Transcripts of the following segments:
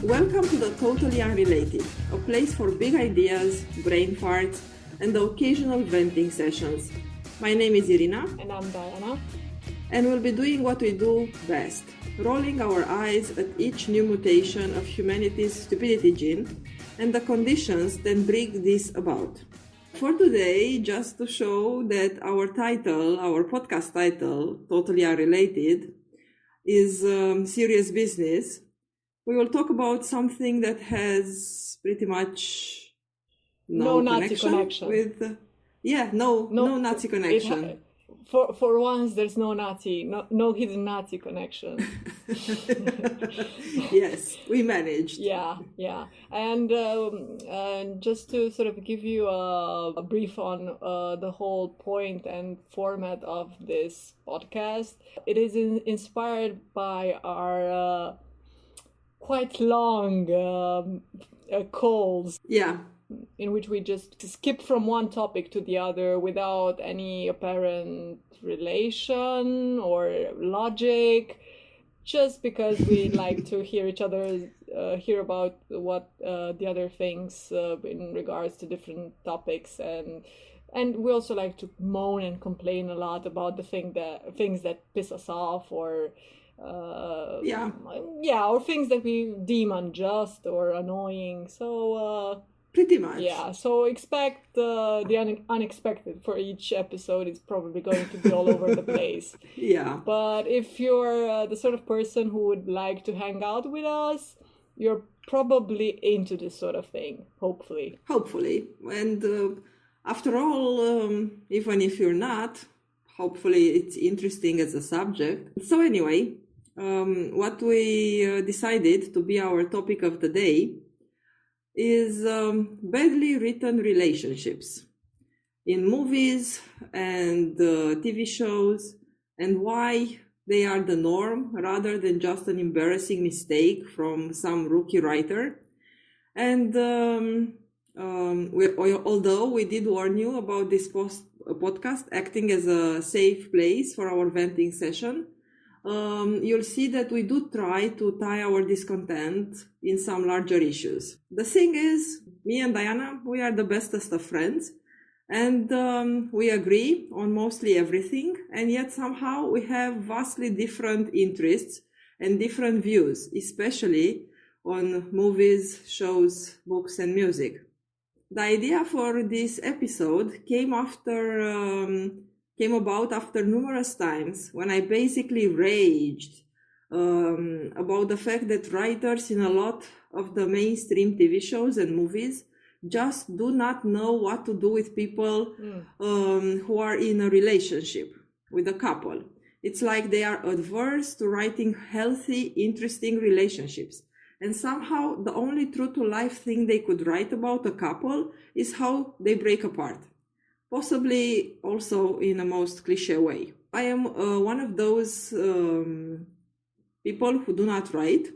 Welcome to the Totally Unrelated, a place for big ideas, brain farts, and the occasional venting sessions. My name is Irina. And I'm Diana. And we'll be doing what we do best, rolling our eyes at each new mutation of humanity's stupidity gene and the conditions that bring this about. For today, just to show that our podcast title, Totally Unrelated, is serious business, we will talk about something that has pretty much no Nazi connection with no Nazi connection. For once, there's no hidden Nazi connection. Yes, we managed. Yeah. And just to sort of give you a brief on the whole point and format of this podcast, it is inspired by our quite long calls. Yeah. In which we just skip from one topic to the other without any apparent relation or logic, just because we like to hear about what the other things in regards to different topics, and we also like to moan and complain a lot about the things that piss us off, or or things that we deem unjust or annoying. So pretty much. Yeah, so expect the unexpected for each episode. Is probably going to be all over the place. Yeah. But if you're the sort of person who would like to hang out with us, you're probably into this sort of thing, hopefully. And after all, even if you're not, hopefully it's interesting as a subject. So anyway, what we decided to be our topic of the day is badly written relationships in movies and TV shows, and why they are the norm rather than just an embarrassing mistake from some rookie writer. And although we did warn you about this podcast acting as a safe place for our venting session, you'll see that we do try to tie our discontent in some larger issues. The thing is, me and Diana, we are the bestest of friends, and we agree on mostly everything, and yet somehow we have vastly different interests and different views, especially on movies, shows, books, and music. The idea for this episode came about after numerous times when I basically raged about the fact that writers in a lot of the mainstream TV shows and movies just do not know what to do with people who are in a relationship with a couple. It's like they are adverse to writing healthy, interesting relationships. And somehow the only true-to-life thing they could write about a couple is how they break apart. Possibly also in a most cliche way. I am one of those people who do not write.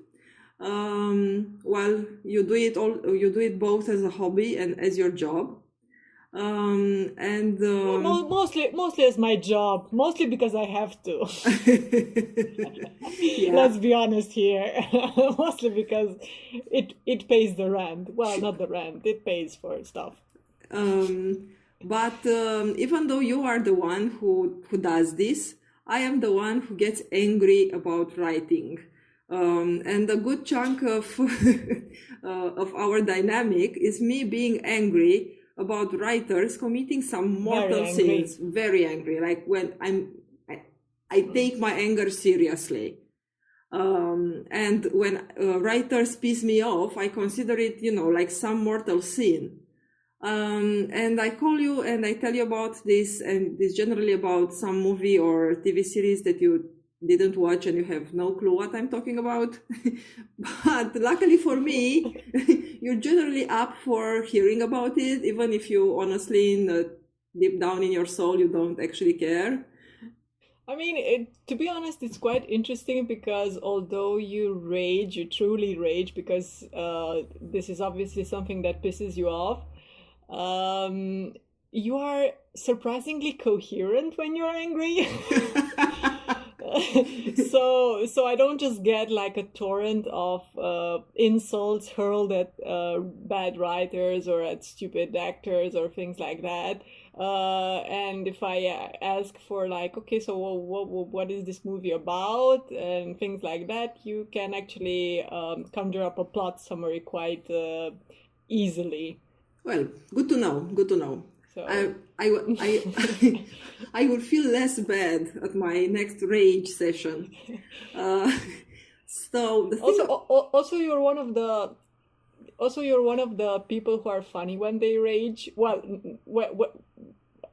While you do it both as a hobby and as your job. Mostly as my job. Mostly because I have to. Yeah. Let's be honest here. Mostly because it pays the rent. Well, not the rent. It pays for stuff. But even though you are the one who does this, I am the one who gets angry about writing. And a good chunk of our dynamic is me being angry about writers committing some mortal sins. Very angry. Like when I take my anger seriously. And when writers piss me off, I consider it, like some mortal sin. And I call you and I tell you about this, and it's generally about some movie or TV series that you didn't watch and you have no clue what I'm talking about. But luckily for me, you're generally up for hearing about it, even if you honestly, deep down in your soul, you don't actually care. I mean, to be honest, it's quite interesting because although you truly rage because this is obviously something that pisses you off, you are surprisingly coherent when you're angry. So I don't just get like a torrent of insults hurled at bad writers or at stupid actors or things like that. And if I ask for like, okay, so what is this movie about and things like that, you can actually conjure up a plot summary quite easily. Well, good to know. Good to know. So I would feel less bad at my next rage session. Uh, so the thing, also you're one of the people who are funny when they rage. Well,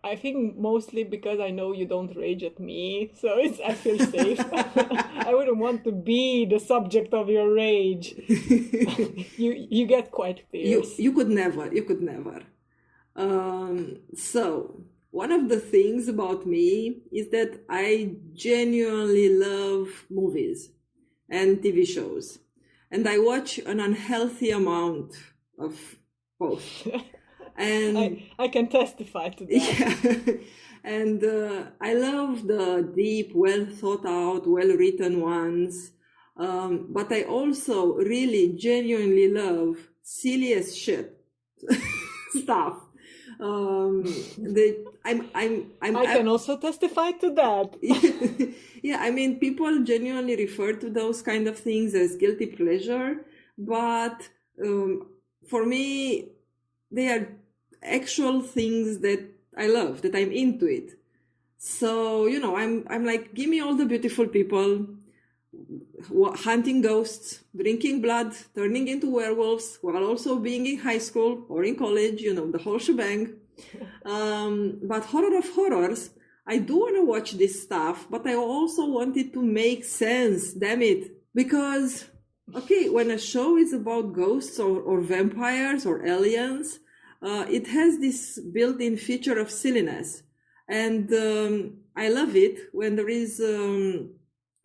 I think mostly because I know you don't rage at me, so I feel safe. I wouldn't want to be the subject of your rage. You get quite fierce. you could never. So one of the things about me is that I genuinely love movies and TV shows, and I watch an unhealthy amount of both. And I can testify to that. yeah, and I love the deep, well thought out, well written ones. But I also really genuinely love silly as shit stuff. I can also testify to that. Yeah, I mean, people genuinely refer to those kind of things as guilty pleasure, but for me, they are actual things that I love, that I'm into it. So, I'm like, give me all the beautiful people hunting ghosts, drinking blood, turning into werewolves, while also being in high school or in college, the whole shebang. But horror of horrors, I do want to watch this stuff, but I also want it to make sense, damn it. Because, okay, when a show is about ghosts or vampires or aliens, it has this built-in feature of silliness. And I love it when there is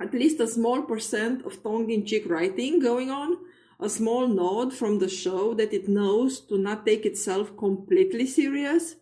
at least a small percent of tongue-in-cheek writing going on, a small nod from the show that it knows to not take itself completely serious,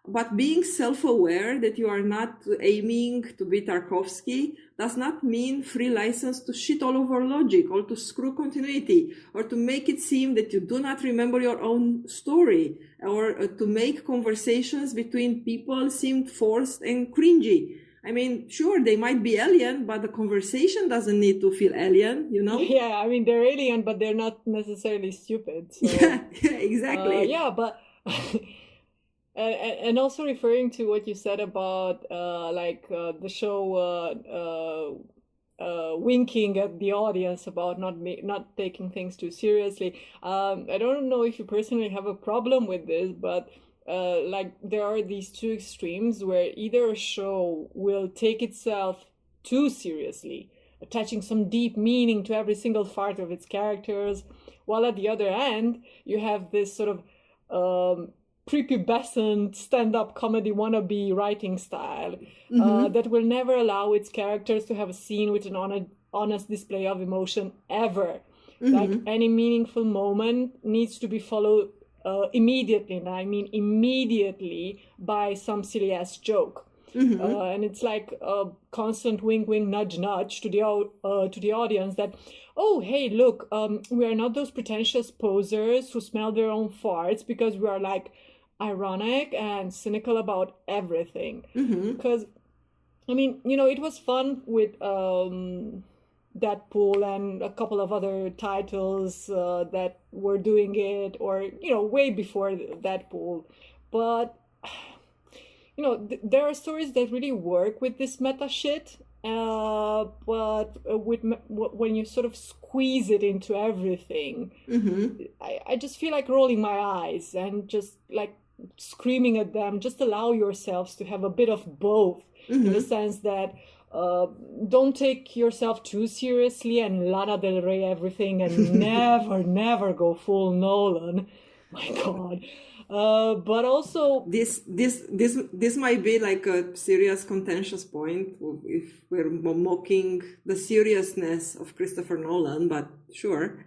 but being self-aware that you are not aiming to be Tarkovsky does not mean free license to shit all over logic or to screw continuity or to make it seem that you do not remember your own story or to make conversations between people seem forced and cringy. I mean, sure, they might be alien, but the conversation doesn't need to feel alien, Yeah, I mean, they're alien, but they're not necessarily stupid. So, yeah, exactly. Yeah, but... And also referring to what you said about the show winking at the audience about not taking things too seriously. I don't know if you personally have a problem with this, but there are these two extremes where either a show will take itself too seriously, attaching some deep meaning to every single part of its characters, while at the other end you have this sort of prepubescent stand-up comedy wannabe writing style that will never allow its characters to have a scene with an honest display of emotion ever. Like any meaningful moment needs to be followed immediately, and I mean immediately, by some silly ass joke. And it's like a constant wink, wink, nudge, nudge to the audience that, oh, hey, look, we are not those pretentious posers who smell their own farts, because we are like ironic and cynical about everything. Because, I mean, it was fun with Deadpool and a couple of other titles that were doing it, or, way before Deadpool. But, there are stories that really work with this meta shit. But when you sort of squeeze it into everything, I just feel like rolling my eyes and just like screaming at them. Just allow yourselves to have a bit of both, in the sense that don't take yourself too seriously and Lana Del Rey everything, and never go full Nolan. My God. But also this might be like a serious contentious point if we're mocking the seriousness of Christopher Nolan, but sure.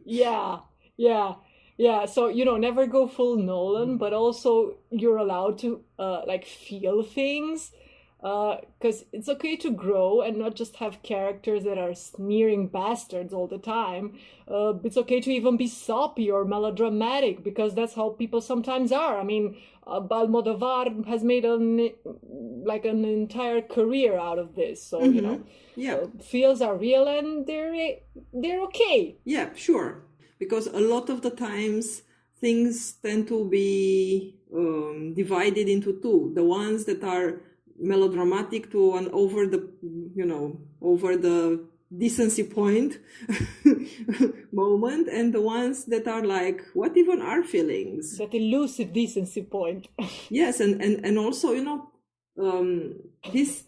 yeah so never go full Nolan, but also you're allowed to feel things, Because it's okay to grow and not just have characters that are sneering bastards all the time. It's okay to even be soppy or melodramatic, because that's how people sometimes are. I mean, Almodovar has made an entire career out of this. So, Yeah. feels are real and they're okay. Yeah, sure. Because a lot of the times things tend to be divided into two. The ones that are melodramatic to an over the decency point moment, and the ones that are like, what even are feelings? That elusive decency point. Yes, and also, this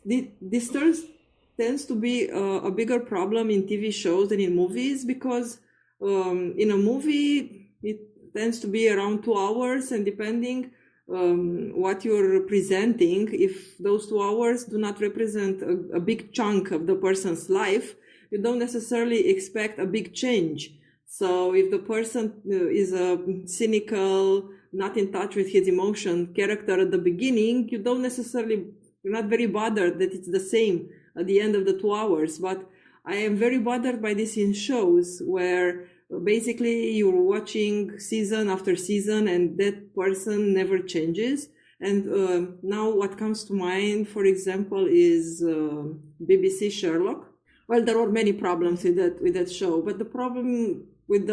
tends to be a bigger problem in TV shows than in movies, because in a movie it tends to be around 2 hours, and depending what you're presenting, if those 2 hours do not represent a big chunk of the person's life, you don't necessarily expect a big change. So if the person is a cynical, not in touch with his emotion character at the beginning, you're not very bothered that it's the same at the end of the 2 hours. But I am very bothered by this in shows where basically you're watching season after season and that person never changes. And now what comes to mind, for example, is BBC Sherlock. Well, there were many problems with that show, but the problem with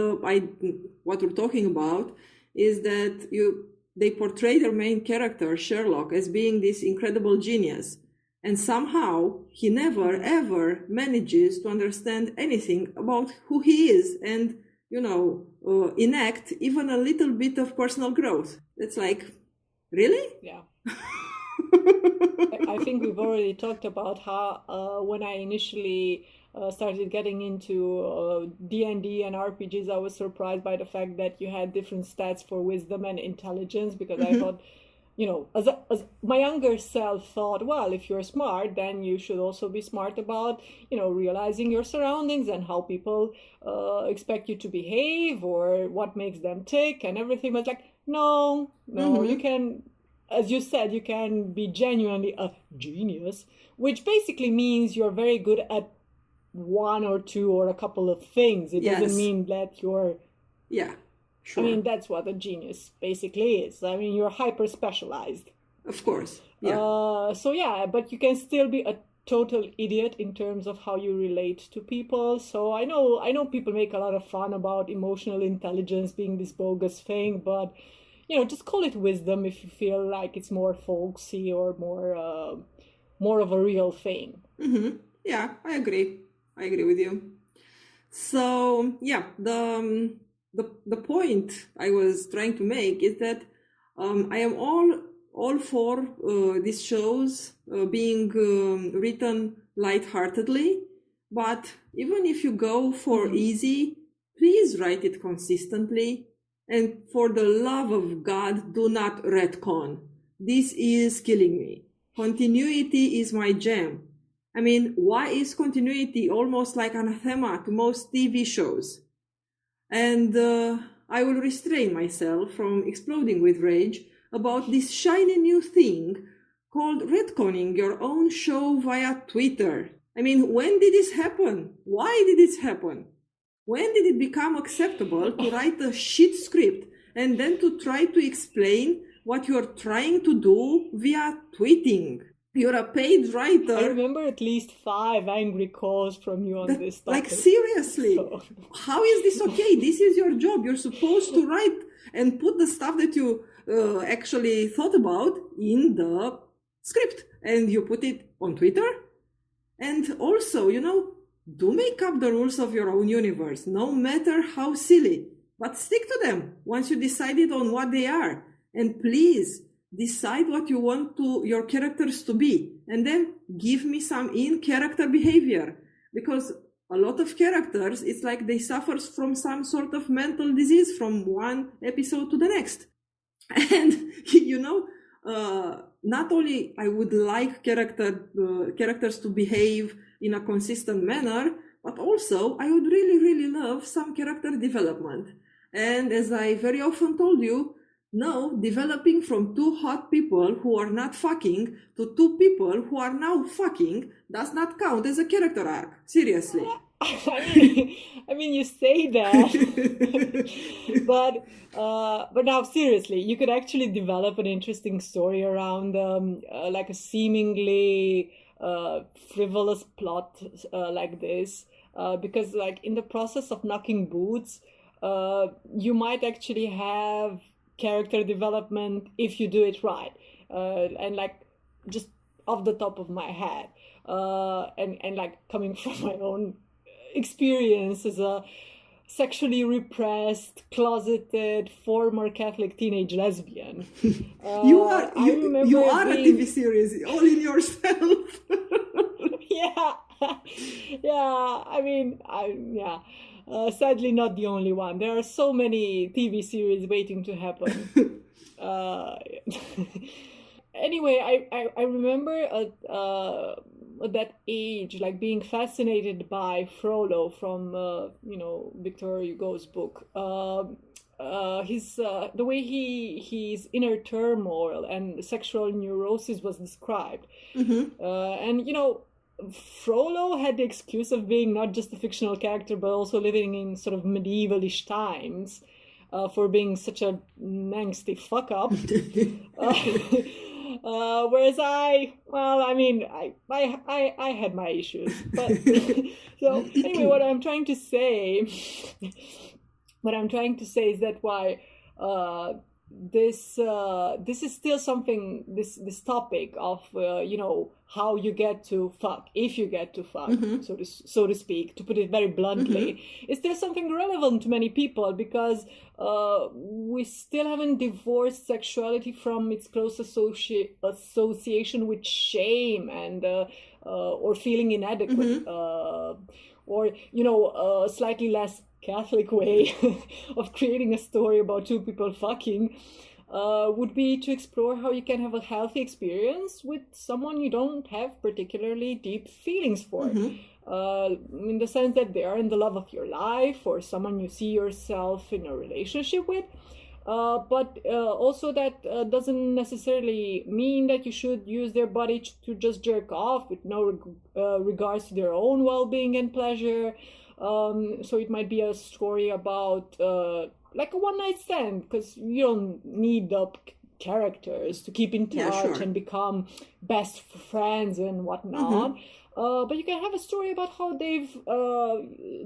what we're talking about is that they portray their main character Sherlock as being this incredible genius, and somehow he never ever manages to understand anything about who he is and enact even a little bit of personal growth. It's like, really? Yeah. I think we've already talked about how when I initially started getting into D&D and RPGs, I was surprised by the fact that you had different stats for wisdom and intelligence, because I thought, as my younger self thought, well, if you're smart, then you should also be smart about, realizing your surroundings and how people expect you to behave or what makes them tick and everything. But like, no, you can, as you said, you can be genuinely a genius, which basically means you're very good at one or two or a couple of things. It doesn't mean that you're... Yeah, sure. I mean, that's what a genius basically is. I mean, you're hyper specialized. Of course, yeah. So yeah, but you can still be a total idiot in terms of how you relate to people. So I know people make a lot of fun about emotional intelligence being this bogus thing, but just call it wisdom if you feel like it's more folksy or more of a real thing. Mm-hmm. Yeah, I agree with you. So yeah, the point I was trying to make is that I am all for these shows being written lightheartedly, but even if you go for easy, please write it consistently. And for the love of God, do not retcon. This is killing me. Continuity is my jam. I mean, why is continuity almost like anathema to most TV shows? And I will restrain myself from exploding with rage about this shiny new thing called retconning your own show via Twitter. I mean, when did this happen? Why did this happen? When did it become acceptable to write a shit script and then to try to explain what you're trying to do via tweeting? You're a paid writer. I remember at least 5 angry calls from you on this topic. Like, seriously, how is this okay? This is your job. You're supposed to write and put the stuff that you actually thought about in the script. And you put it on Twitter. And also, do make up the rules of your own universe, no matter how silly. But stick to them once you decided on what they are. And please, decide what you want your characters to be, and then give me some in-character behavior. Because a lot of characters, it's like they suffer from some sort of mental disease from one episode to the next. And, not only I would like characters to behave in a consistent manner, but also I would really, really love some character development. And as I very often told you, No, developing from two hot people who are not fucking to two people who are now fucking does not count as a character arc. Seriously. I mean, you say that, but now seriously, you could actually develop an interesting story around like a seemingly frivolous plot like this, because like in the process of knocking boots, you might actually have character development if you do it right, and like just off the top of my head, and like coming from my own experience as a sexually repressed, closeted, former Catholic teenage lesbian. You are a TV series all in yourself. Yeah, yeah. I mean, yeah. Sadly, not the only one. There are so many TV series waiting to happen. Anyway, I remember at that age, like being fascinated by Frollo from Victor Hugo's book. His the way his inner turmoil and sexual neurosis was described, and Frollo had the excuse of being not just a fictional character but also living in sort of medievalish times, for being such a angsty fuck up. Whereas I had my issues, but so anyway, what I'm trying to say is that why this is still something, this topic of how you get to fuck, if you get to fuck, so to speak, to put it very bluntly, is still something relevant to many people, because we still haven't divorced sexuality from its close association with shame and or feeling inadequate, or a slightly less Catholic way of creating a story about two people fucking would be to explore how you can have a healthy experience with someone you don't have particularly deep feelings for, in the sense that they are in the love of your life or someone you see yourself in a relationship with, but also that doesn't necessarily mean that you should use their body to just jerk off with no regards to their own well-being and pleasure. So it might be a story about like a one-night stand, because you don't need the characters to keep in touch and become best friends and whatnot. But you can have a story about how they've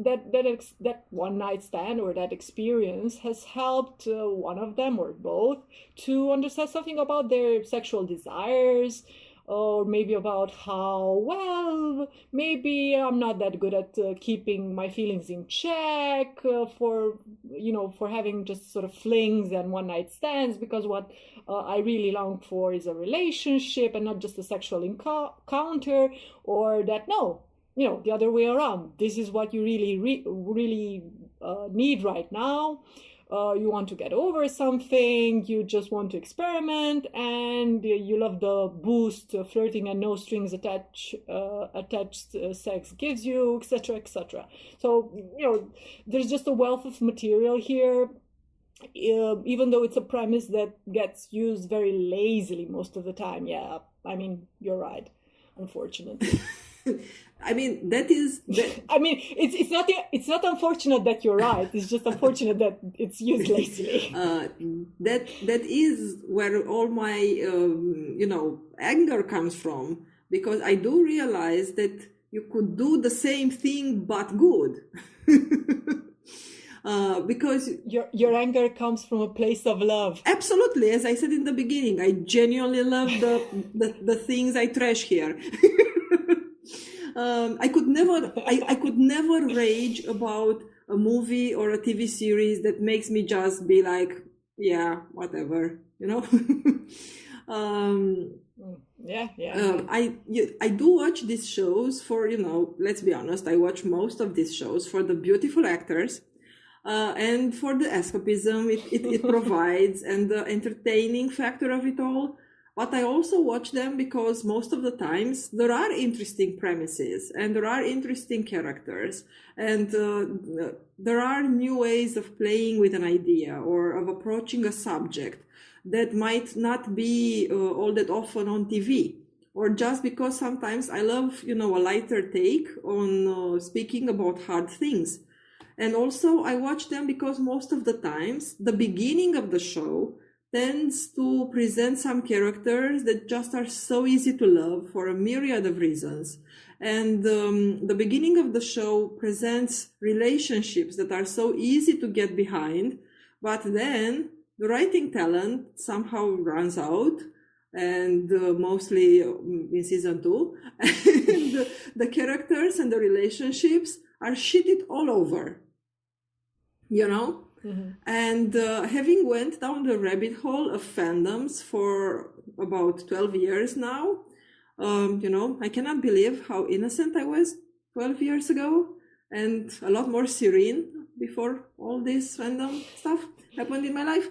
that one-night stand or that experience has helped one of them or both to understand something about their sexual desires, or maybe about how, well, maybe I'm not that good at keeping my feelings in check, for having just sort of flings and one night stands, because what I really long for is a relationship and not just a sexual encounter, or that, no, the other way around. This is what you really need right now. You want to get over something, you just want to experiment, and you love the boost flirting and no strings attached sex gives you, etc., etc. So, there's just a wealth of material here, even though it's a premise that gets used very lazily most of the time. Yeah, I mean, you're right, unfortunately. I mean, that is. I mean, it's not unfortunate that you're right. It's just unfortunate that it's used lazily. That is where all my anger comes from, because I do realize that you could do the same thing but good. Because your anger comes from a place of love. Absolutely, as I said in the beginning, I genuinely love the things I trash here. I could never rage about a movie or a TV series that makes me just be like, yeah, whatever, I do watch these shows for, let's be honest, I watch most of these shows for the beautiful actors, and for the escapism it provides, and the entertaining factor of it all. But I also watch them because most of the times there are interesting premises and there are interesting characters, and there are new ways of playing with an idea or of approaching a subject that might not be all that often on TV. Or just because sometimes I love, a lighter take on speaking about hard things. And also I watch them because most of the times the beginning of the show tends to present some characters that just are so easy to love for a myriad of reasons. And the beginning of the show presents relationships that are so easy to get behind, but then the writing talent somehow runs out, and mostly in season 2, and the characters and the relationships are shitted all over, Mm-hmm. And having went down the rabbit hole of fandoms for about 12 years now, I cannot believe how innocent I was 12 years ago, and a lot more serene before all this fandom stuff happened in my life.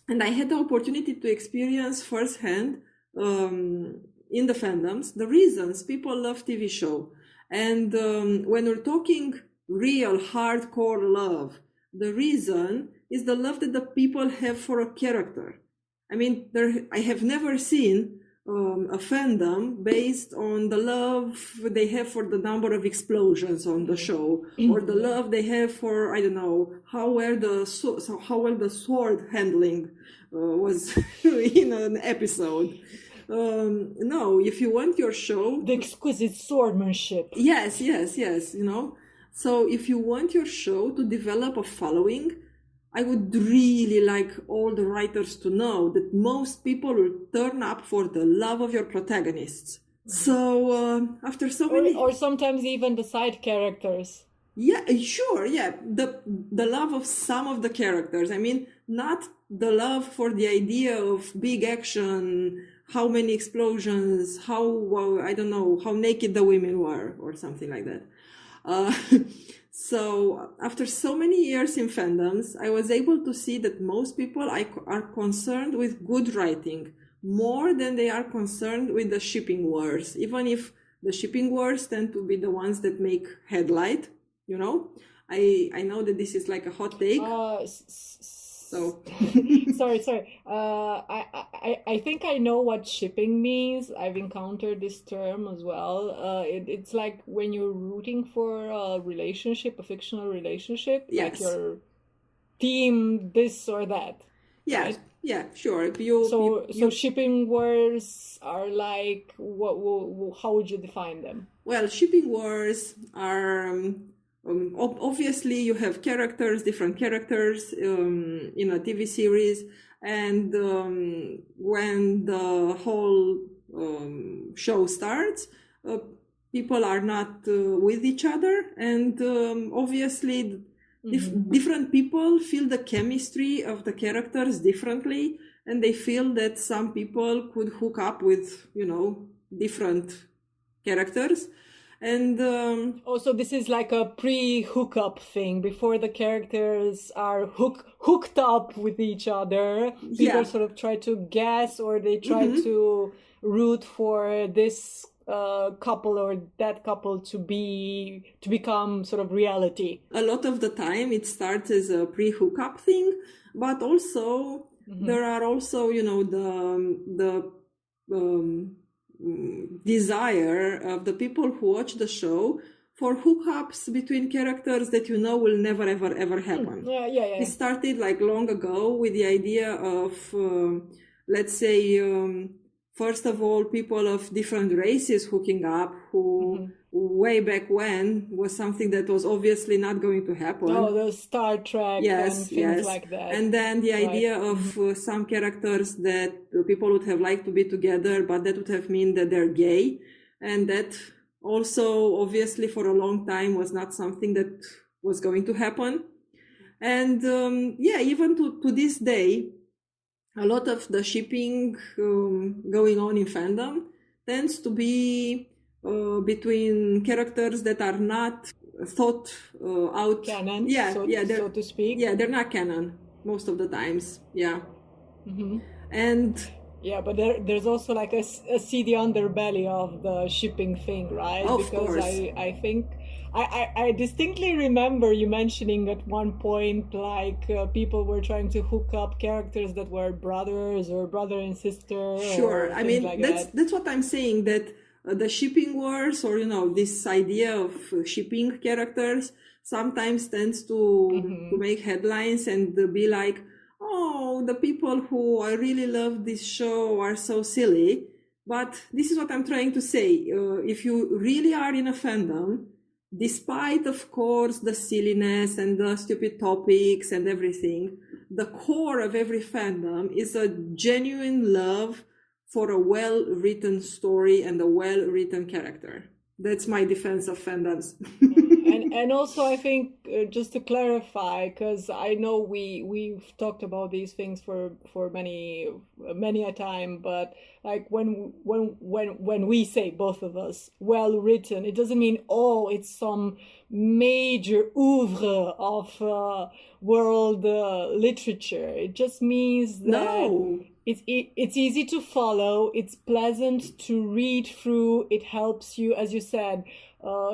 And I had the opportunity to experience firsthand in the fandoms the reasons people love TV show. And when we're talking real hardcore love, the reason is the love that the people have for a character. I mean, I have never seen a fandom based on the love they have for the number of explosions on the show, or the love they have for, I don't know, how well the sword handling was in an episode. No, if you want your show, the exquisite swordmanship. Yes. So if you want your show to develop a following, I would really like all the writers to know that most people will turn up for the love of your protagonists. So after so many... Or sometimes even the side characters. Yeah, sure, yeah. The love of some of the characters. I mean, not the love for the idea of big action, how many explosions, I don't know, how naked the women were, or something like that. So after so many years in fandoms, I was able to see that most people are concerned with good writing more than they are concerned with the shipping wars, even if the shipping wars tend to be the ones that make headlight. I know that this is like a hot take. So sorry. I think I know what shipping means. I've encountered this term as well. It's like when you're rooting for a relationship, a fictional relationship, yes. Like your team, this or that. Yeah, right? Yeah, sure. So shipping wars are like how would you define them? Well, shipping wars are. Obviously, you have different characters in a TV series, and when the whole show starts, people are not with each other, and obviously different people feel the chemistry of the characters differently, and they feel that some people could hook up with, different characters. And so this is like a pre-hookup thing before the characters are hooked up with each other. People sort of try to guess, or they try to root for this couple or that couple to become sort of reality. A lot of the time it starts as a pre-hookup thing, but also there are also the desire of the people who watch the show for hookups between characters that will never ever happen. Yeah. It started like long ago with the idea of let's say first of all people of different races hooking up, who way back when was something that was obviously not going to happen. Oh, the Star Trek and things like that. And then the idea of some characters that people would have liked to be together, but that would have meant that they're gay. And that also, obviously, for a long time was not something that was going to happen. And even to this day, a lot of the shipping going on in fandom tends to be between characters that are not thought out. Canon, so to speak. Yeah, they're not canon most of the times. Yeah. Mm-hmm. And yeah, but there's also like a seedy underbelly of the shipping thing, right? Of course. I think I distinctly remember you mentioning at one point, like people were trying to hook up characters that were brothers or brother and sister Sure. or I things mean, like that's that. that's what I'm saying, that the shipping wars, or this idea of shipping characters sometimes tends to make headlines and be like, oh, the people who I really love this show are so silly. But this is what I'm trying to say. If you really are in a fandom, despite, of course, the silliness and the stupid topics and everything, the core of every fandom is a genuine love for a well-written story and a well-written character. That's my defense of fandoms. And also I think just to clarify, because I know we've talked about these things for many a time, but like when we say, both of us, well written, it doesn't mean it's some major oeuvre of world literature. It just means that No. it's easy to follow, it's pleasant to read through, it helps you, as you said,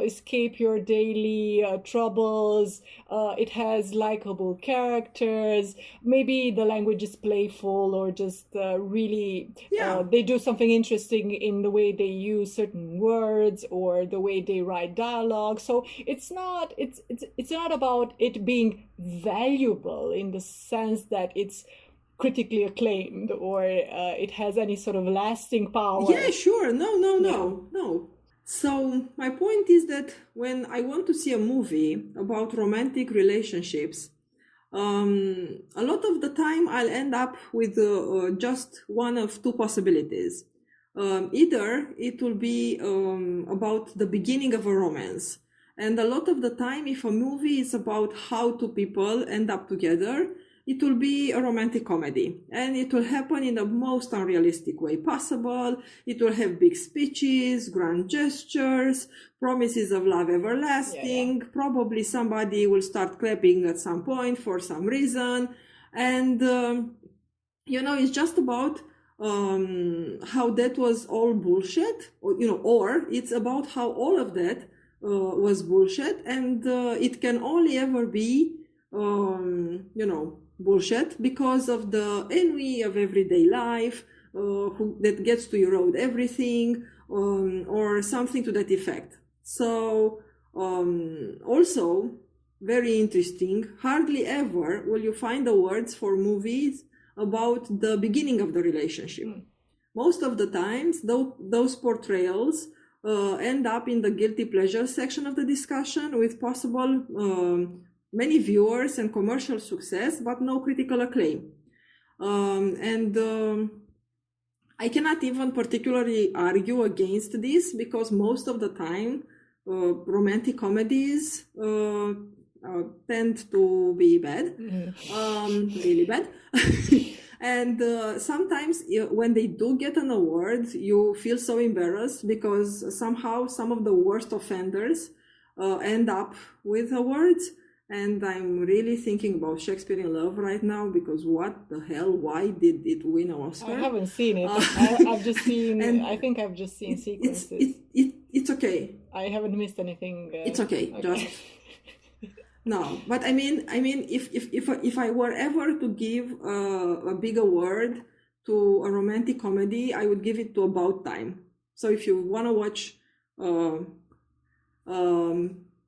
escape your daily troubles. It has likable characters. Maybe the language is playful, or just really they do something interesting in the way they use certain words or the way they write dialogue. So it's not about it being valuable in the sense that it's critically acclaimed or it has any sort of lasting power. Yeah, sure. No. So my point is that when I want to see a movie about romantic relationships, a lot of the time I'll end up with just one of two possibilities. Either it will be about the beginning of a romance. And a lot of the time, if a movie is about how two people end up together, it will be a romantic comedy, and it will happen in the most unrealistic way possible. It will have big speeches, grand gestures, promises of love everlasting. Probably somebody will start clapping at some point for some reason. And, it's just about how that was all bullshit, or it's about how all of that was bullshit, and it can only ever be, bullshit because of the ennui of everyday life that gets to erode everything, or something to that effect. So also very interesting, hardly ever will you find the words for movies about the beginning of the relationship. Most of the times those portrayals end up in the guilty pleasure section of the discussion, with possible many viewers and commercial success, but no critical acclaim. I cannot even particularly argue against this, because most of the time romantic comedies tend to be bad, really bad. And sometimes when they do get an award, you feel so embarrassed, because somehow some of the worst offenders end up with awards. And I'm really thinking about Shakespeare in Love right now, because what the hell? Why did it win an Oscar? I haven't seen it. I've just seen. I think I've just seen sequences. It's okay. I haven't missed anything. It's okay. Just no. But I mean, if I were ever to give a big award to a romantic comedy, I would give it to About Time. So if you want to watch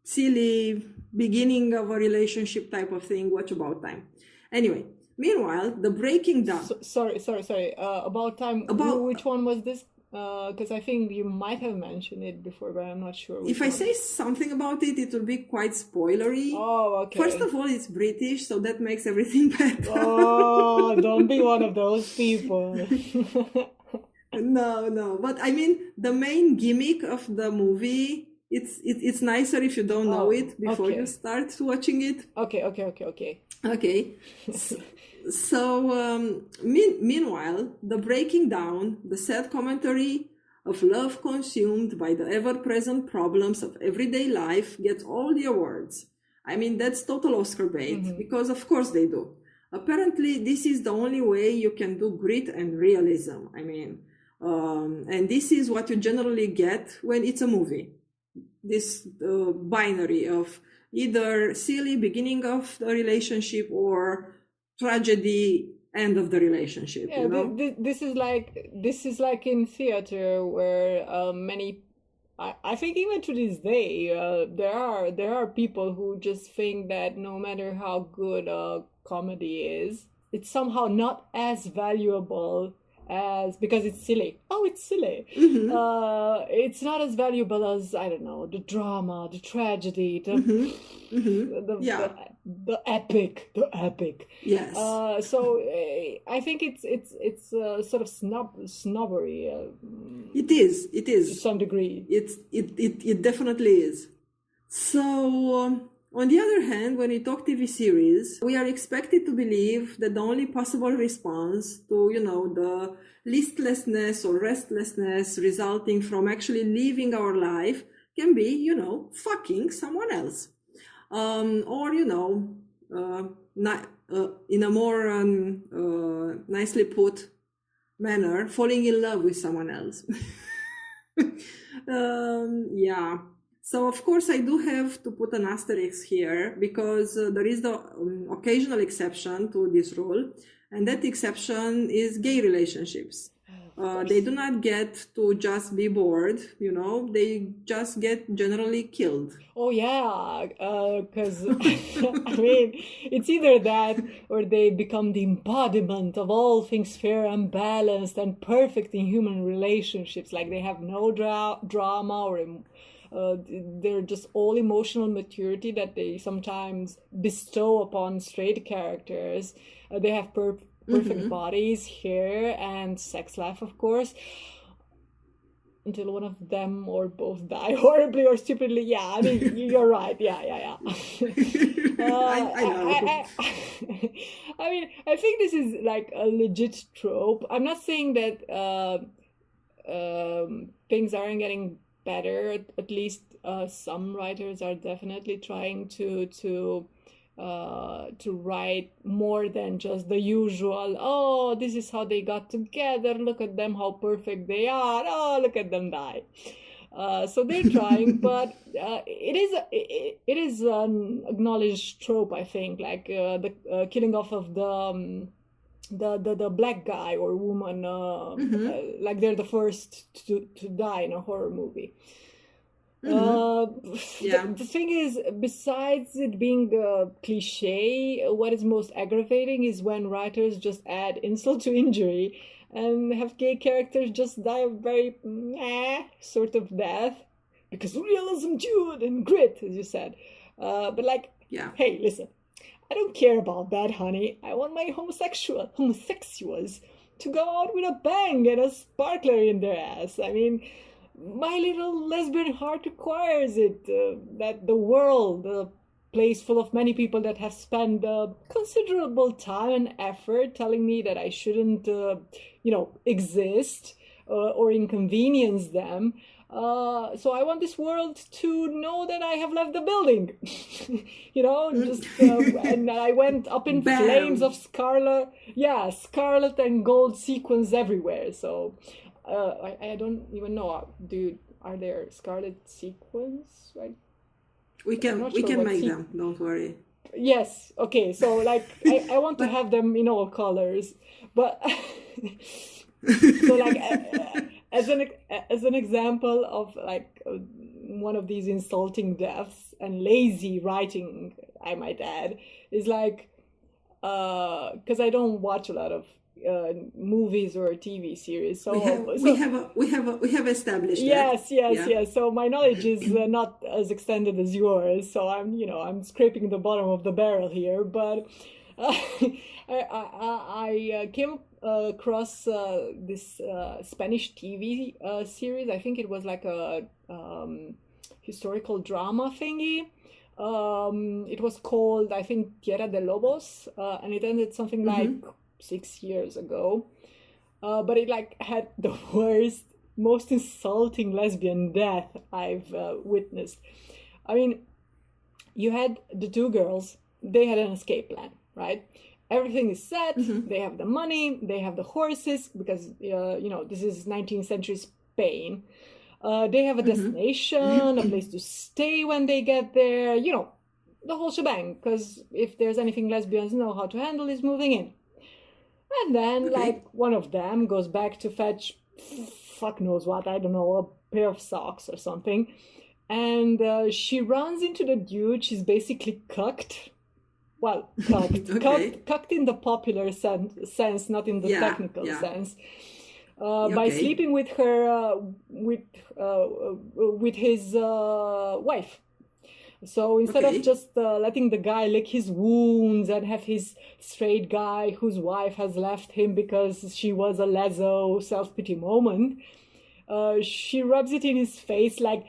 silly beginning of a relationship type of thing, watch About Time. Anyway, meanwhile, the breaking down. Sorry. About Time. Which one was this? Because I think you might have mentioned it before, but I'm not sure. If I say something about it, it will be quite spoilery. Oh, okay. First of all, it's British, so that makes everything better. Oh, don't be one of those people. No. But I mean, the main gimmick of the movie, it's nicer if you don't know it before you start watching it. Okay. So, meanwhile, the breaking down, the sad commentary of love consumed by the ever-present problems of everyday life gets all the awards. I mean, that's total Oscar bait, because of course they do. Apparently, this is the only way you can do grit and realism. I mean, and this is what you generally get when it's a movie. this binary of either silly beginning of the relationship or tragedy end of the relationship. Yeah, this is like in theater where many. I think even to this day, there are people who just think that no matter how good a comedy is, it's somehow not as valuable as because it's silly. Oh, it's silly. It's not as valuable as, I don't know, the drama, the tragedy, the epic. Yes. So I think it's sort of snobbery. It is. To some degree. It definitely is. So, on the other hand, when we talk TV series, we are expected to believe that the only possible response to, the listlessness or restlessness resulting from actually living our life can be, fucking someone else. Or, in a more nicely put manner, falling in love with someone else. Yeah. So, of course, I do have to put an asterisk here because there is the occasional exception to this rule, and that exception is gay relationships. They do not get to just be bored, they just get generally killed. Oh, yeah, because, I mean, it's either that or they become the embodiment of all things fair and balanced and perfect in human relationships. Like they have no drama or they're just all emotional maturity that they sometimes bestow upon straight characters. They have perfect bodies, hair, and sex life, of course, until one of them or both die horribly or stupidly. Yeah, I mean, you're right. Yeah. I know. I mean, I think this is like a legit trope. I'm not saying that things aren't getting better. At least some writers are definitely trying to write more than just the usual. Oh, this is how they got together. Look at them, how perfect they are. Oh, look at them die. So they're trying, but it is an acknowledged trope. I think, like the killing off of the black guy or woman, like they're the first to die in a horror movie. The thing is, besides it being a cliche, what is most aggravating is when writers just add insult to injury and have gay characters just die a very sort of death because realism, Jude, and grit, as you said. But like, hey, listen, I don't care about that, honey. I want my homosexuals to go out with a bang and a sparkler in their ass. I mean, my little lesbian heart requires it. That the world, a place full of many people that have spent considerable time and effort telling me that I shouldn't, exist or inconvenience them. So I want this world to know that I have left the building. And I went up in flames of scarlet and gold sequins everywhere. So I don't even know. Are there scarlet sequins? Right? We can make them. Don't worry. Yes. Okay. So like I want to have them in all colors, but so like. As an example of like one of these insulting deaths and lazy writing, I might add, is like because I don't watch a lot of movies or TV series, so we have established yes. So my knowledge is not as extended as yours. So I'm scraping the bottom of the barrel here, but I came across this Spanish TV series. I think it was like a historical drama thingy. It was called, I think, Tierra de Lobos, and it ended something like 6 years ago. But it like had the worst, most insulting lesbian death I've witnessed. I mean, you had the two girls. They had an escape plan, right? Everything is set. They have the money. They have the horses because this is 19th century Spain. They have a destination, a place to stay when they get there, you know, the whole shebang. Because if there's anything lesbians know how to handle is moving in. And then, like, one of them goes back to fetch, fuck knows what, I don't know, a pair of socks or something. And she runs into the dude. She's basically cucked. Well, cucked. Cucked in the popular sense, not in the technical sense. By sleeping with her, with his wife. So instead of just letting the guy lick his wounds and have his straight guy whose wife has left him because she was a leso self-pity moment, she rubs it in his face like,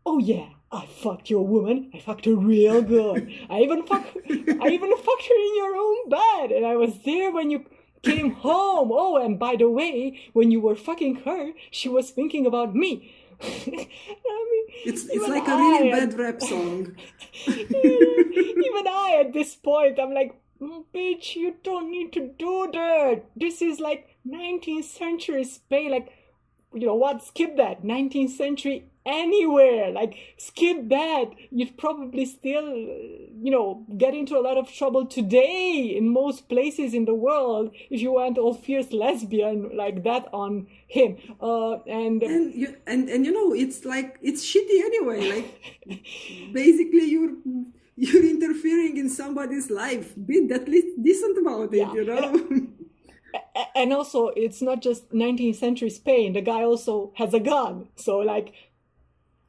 oh yeah, I fucked your woman. I fucked her real good. I even fucked her in your own bed. And I was there when you came home. Oh, and by the way, when you were fucking her, she was thinking about me. I mean, it's like a really bad rap song. Even I, at this point, I'm like, bitch, you don't need to do that. This is like 19th century Spain. Like, you know what? Skip that. 19th century anywhere. Like, skip that. You'd probably still, you know, get into a lot of trouble today in most places in the world if you went all fierce lesbian like that on him. And you know, it's like, it's shitty anyway. Like, basically you're interfering in somebody's life. Be at least decent about it, you know? And also, it's not just 19th century Spain. The guy also has a gun. So, like...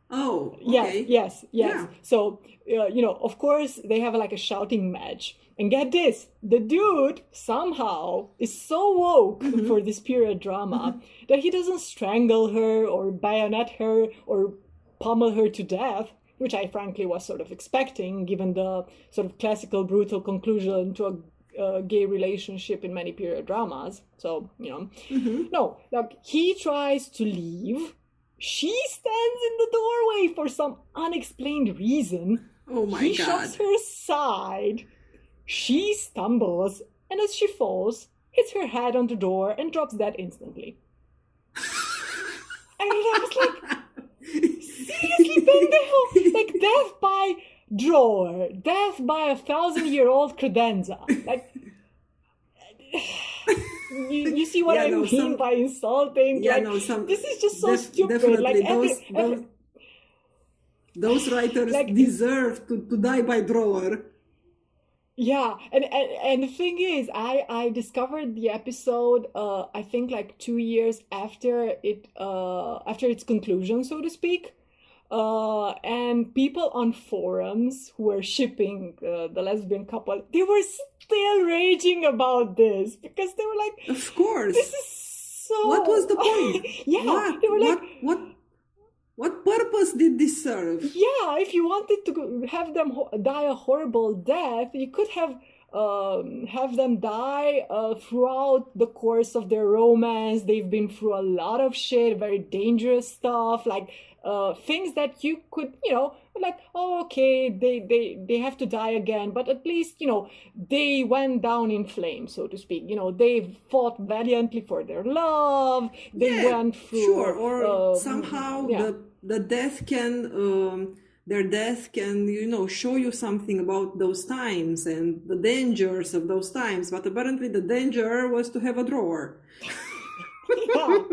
Oh, okay. Yes. Yeah. So, you know, of course, they have like a shouting match. And get this, the dude somehow is so woke for this period drama that he doesn't strangle her or bayonet her or pummel her to death, which I frankly was sort of expecting, given the sort of classical brutal conclusion to a gay relationship in many period dramas. So, you know, no, like he tries to leave. She stands in the doorway for some unexplained reason. Oh my God. He shoves her aside. She stumbles, and as she falls, hits her head on the door and drops dead instantly. And I was like, seriously, pendejo? Like, death by drawer, death by 1,000-year-old credenza. Like, you see what I mean by insulting? Yeah, like, this is just so stupid. Like, those writers like, deserve to die by drawer. Yeah, and the thing is, I discovered the episode I think like 2 years after its conclusion, so to speak. And people on forums who were shipping the lesbian couple, they were still raging about this because they were like, of course, this is so... What was the point? They were like, what purpose did this serve? Yeah, if you wanted to have them die a horrible death, you could have them die throughout the course of their romance. They've been through a lot of shit, very dangerous stuff, like things that you could, you know, like, oh, okay, they have to die again, but at least, you know, they went down in flames, so to speak. You know, they fought valiantly for their love. They went through... Sure, or somehow the death can... their death can, you know, show you something about those times and the dangers of those times. But apparently the danger was to have a drawer. Yeah.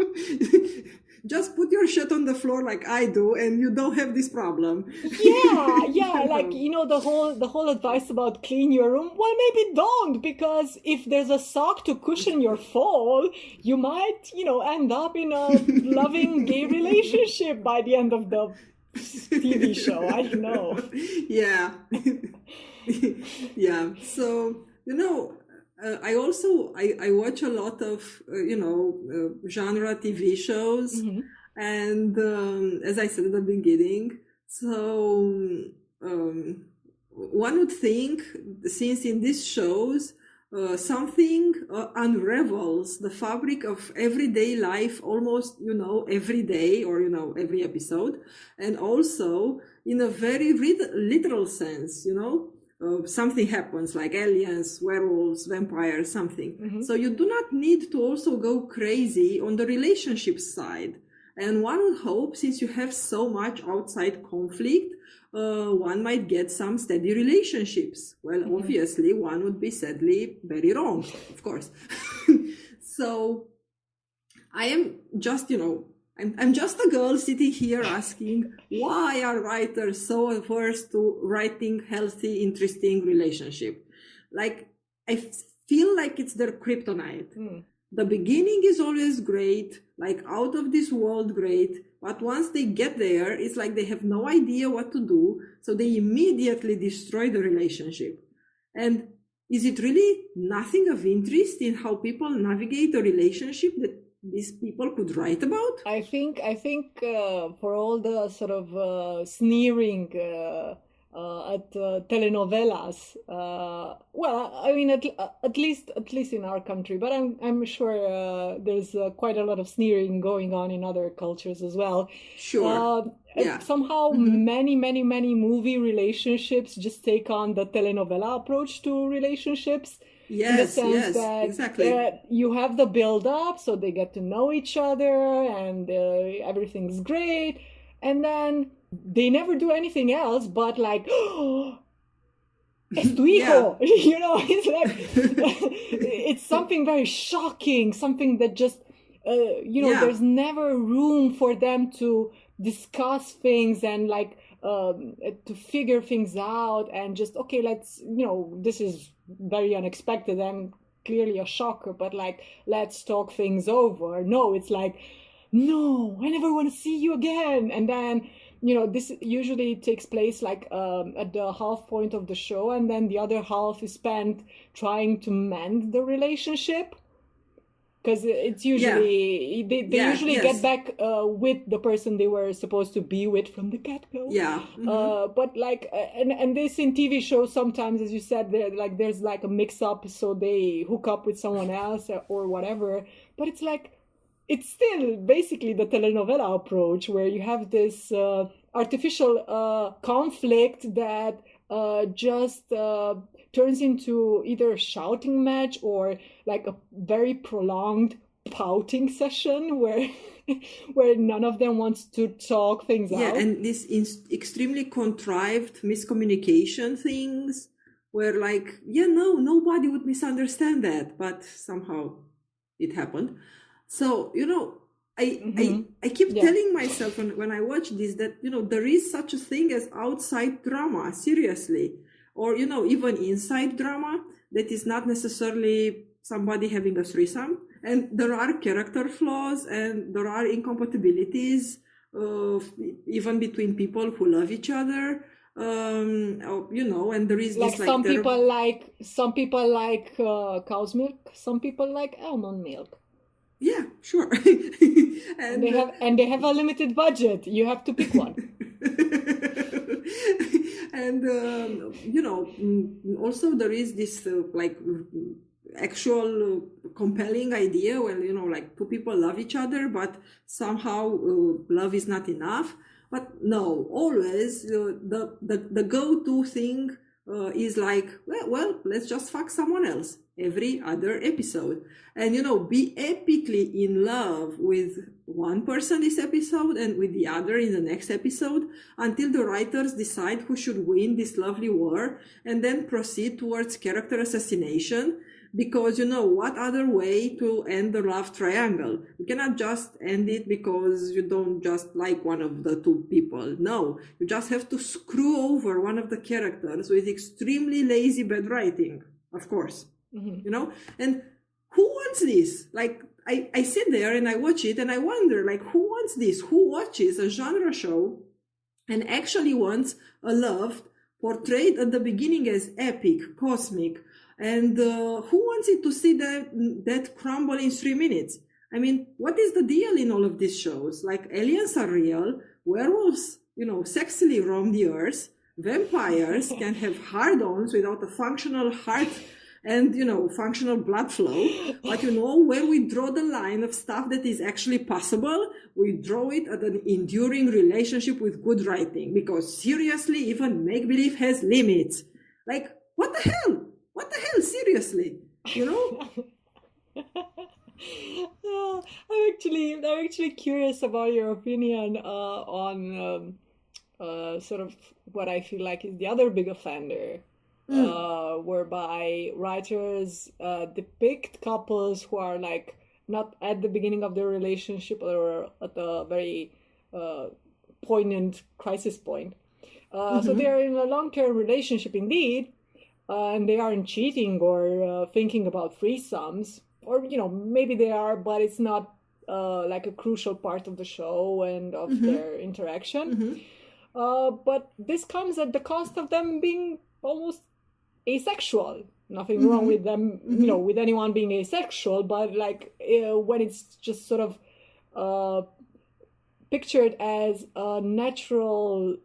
Just put your shit on the floor like I do, and you don't have this problem. Yeah, like, you know, the whole advice about clean your room. Well, maybe don't, because if there's a sock to cushion your fall, you might, you know, end up in a loving gay relationship by the end of the TV show. I don't know. Yeah. Yeah. So, you know, I also watch a lot of genre TV shows, and as I said at the beginning, so one would think, since in these shows something unravels the fabric of everyday life almost, you know, every day, or, you know, every episode, and also in a very literal sense, you know. Something happens, like aliens, werewolves, vampires, something. So you do not need to also go crazy on the relationship side. And one would hope, since you have so much outside conflict, one might get some steady relationships. Well, obviously, one would be sadly very wrong, of course. So I am just, I'm just a girl sitting here asking, why are writers so averse to writing healthy, interesting relationship? Like, I feel like it's their kryptonite. The beginning is always great, like out of this world great, but once they get there, it's like they have no idea what to do, so they immediately destroy the relationship. And is it really nothing of interest in how people navigate a relationship that these people could write about? I think for all the sort of sneering at telenovelas, well, I mean, at least in our country, but I'm sure there's quite a lot of sneering going on in other cultures as well. Sure. Yeah. Somehow many movie relationships just take on the telenovela approach to relationships. Yes, in the sense yes, that exactly. you have the build up, so they get to know each other and everything's great, and then they never do anything else but like, oh, es tu hijo. You know, it's like it's something very shocking, something that just there's never room for them to discuss things and like to figure things out and just, okay, let's, this is very unexpected and clearly a shocker, but like, let's talk things over. No, it's like, no, I never want to see you again. And then, this usually takes place like at the half point of the show, and then the other half is spent trying to mend the relationship. Because it's usually, they usually get back with the person they were supposed to be with from the get-go. Yeah. But like, and this in TV shows sometimes, as you said, there's like a mix-up, so they hook up with someone else or whatever. But it's like, it's still basically the telenovela approach, where you have this artificial conflict that just turns into either a shouting match or like a very prolonged pouting session where none of them wants to talk things out. Yeah, and this extremely contrived miscommunication things where like, nobody would misunderstand that, but somehow it happened. So, I keep telling myself when I watch this that, there is such a thing as outside drama, seriously. Or, even inside drama that is not necessarily somebody having a threesome. And there are character flaws and there are incompatibilities, even between people who love each other. And there is like this some people like cow's milk, some people like almond milk. Yeah, sure. and they have a limited budget. You have to pick one. And also there is this actual compelling idea where like two people love each other, but somehow love is not enough. But no, always the go-to thing is like, well, let's just fuck someone else every other episode, and be epically in love with one person this episode and with the other in the next episode, until the writers decide who should win this lovely war, and then proceed towards character assassination. Because what other way to end the love triangle? You cannot just end it because you don't just like one of the two people. No, you just have to screw over one of the characters with extremely lazy bad writing, of course. And who wants this? Like, I sit there and I watch it and I wonder, like, who wants this? Who watches a genre show and actually wants a love portrayed at the beginning as epic, cosmic, and who wants it to see that crumble in 3 minutes? I mean, what is the deal in all of these shows? Like, aliens are real, werewolves, sexily roam the earth, vampires can have hard-ons without a functional heart and, functional blood flow. But where we draw the line of stuff that is actually possible, we draw it at an enduring relationship with good writing. Because seriously, even make-believe has limits. Like, what the hell? What the hell? Seriously, I'm actually curious about your opinion on sort of what I feel like is the other big offender, Mm, whereby writers depict couples who are like not at the beginning of their relationship or at a very uh, poignant crisis point. So they mm-hmm, are in a long-term relationship indeed, and they aren't cheating or thinking about threesomes, or maybe they are, but it's not like a crucial part of the show and of mm-hmm, their interaction. mm-hmm, But this comes at the cost of them being almost asexual. Nothing wrong mm-hmm, with them, mm-hmm. with anyone being asexual, but like when it's just sort of uh, pictured as a natural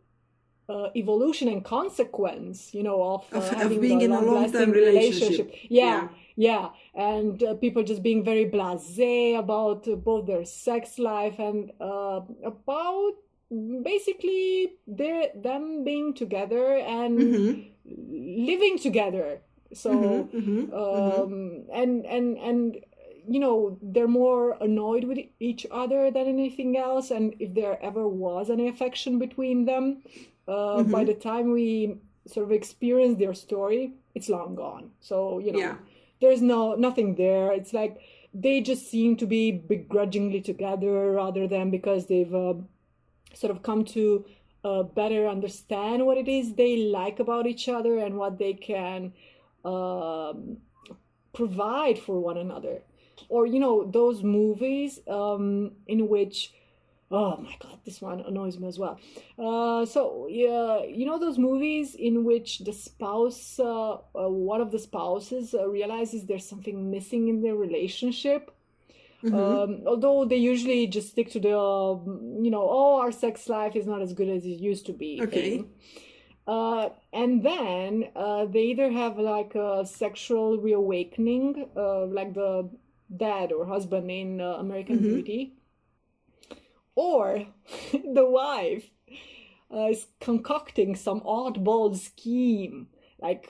evolution and consequence, of Of having a being in a long-term long-lasting relationship. relationship. Yeah, Yeah. yeah, and people just being very blasé about both their sex life and about basically them being together and Mm-hmm, living together. So, mm-hmm, mm-hmm, mm-hmm. and they're more annoyed with each other than anything else. And if there ever was any affection between them, by the Mm-hmm. time we sort of experience their story, it's long gone. So, Yeah. there's nothing there. It's like they just seem to be begrudgingly together rather than because they've sort of come to better understand what it is they like about each other and what they can um, provide for one another. Or, those movies in which, oh my God, this one annoys me as well. So, yeah, those movies in which the spouse, one of the spouses realizes there's something missing in their relationship, Mm-hmm. although they usually just stick to the oh, our sex life is not as good as it used to be thing. Okay. And then they either have like a sexual reawakening, like the dad or husband in American Mm-hmm. Beauty, or the wife is concocting some oddball scheme, like,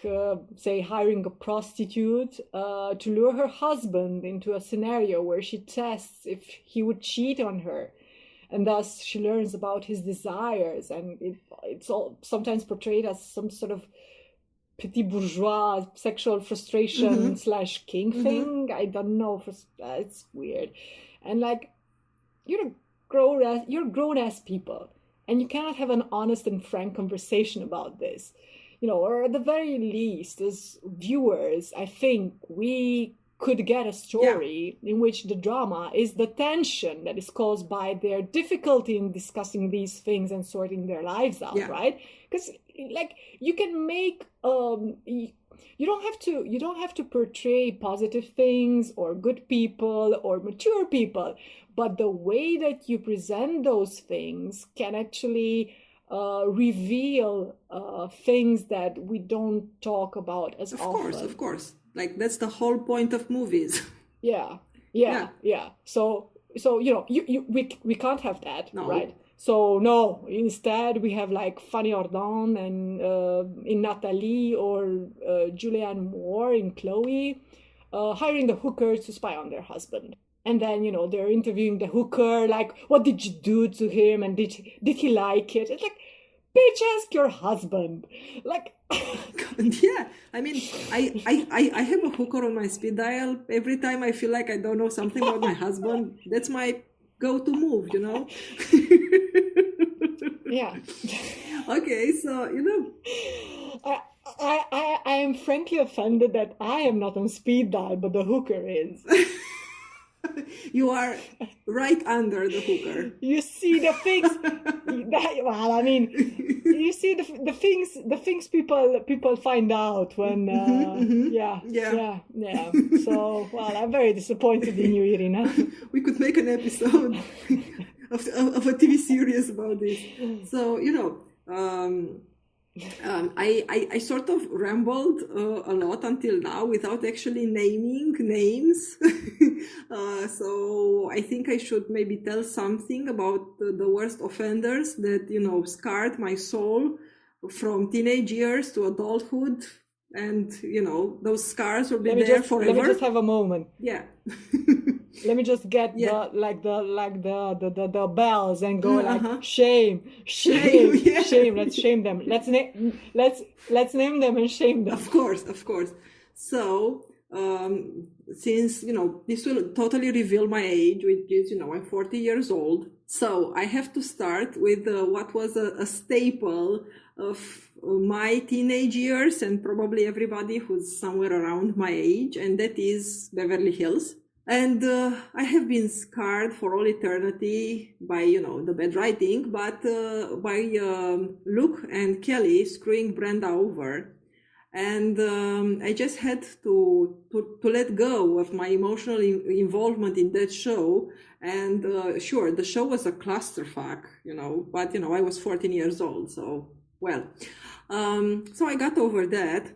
say, hiring a prostitute to lure her husband into a scenario where she tests if he would cheat on her. And thus she learns about his desires, and it's all sometimes portrayed as some sort of petit bourgeois sexual frustration Mm-hmm. slash king Mm-hmm. thing. I don't know. It's weird, and like you're grown ass people, and you cannot have an honest and frank conversation about this, or at the very least, as viewers, I think we could get a Yeah. story in which the drama is the tension that is caused by their difficulty in discussing these things and sorting their lives out, Yeah. right? Because like you can make you don't have to portray positive things or good people or mature people, but the way that you present those things can actually reveal things that we don't talk about as Of course. Of often. course. Like that's the whole point of movies. Yeah, yeah, Yeah. yeah. So we can't have that, No. right? So no, instead we have like Fanny Ardant and in Natalie, or Julianne Moore in Chloe, hiring the hookers to spy on their husband. And then they're interviewing the hooker, like, what did you do to him, and did he like it? It's like, bitch, ask your husband. Like, Yeah. I mean, I have a hooker on my speed dial. Every time I feel like I don't know something about my husband, that's my go-to move, you know? yeah. Okay, so, I am frankly offended that I am not on speed dial, but the hooker is. you are right under the hooker. You see the things well, I mean, you see the things people find out when Mm-hmm, mm-hmm. yeah, Yeah. yeah, yeah. So, well, I'm very disappointed in you, Irina. We could make an episode of a TV series about this. So, I sort of rambled a lot until now without actually naming names. So I think I should maybe tell something about the worst offenders that, scarred my soul from teenage years to adulthood. and those scars will be Let me there just let me just forever. have a moment. Yeah. Let me just get Yeah. the bells and go like Uh-huh. shame, Shame. shame, Yeah. shame. Let's shame them. Let's name them and shame them. Of course, of course. So, since, this will totally reveal my age, which is, I'm 40 years old. So I have to start with what was a staple of my teenage years and probably everybody who's somewhere around my age, and that is Beverly Hills. And I have been scarred for all eternity by, the bad writing, but by Luke and Kelly screwing Brenda over. And I just had to let go of my emotional involvement in that show. And sure, the show was a clusterfuck, but I was 14 years old, so well. So I got over that.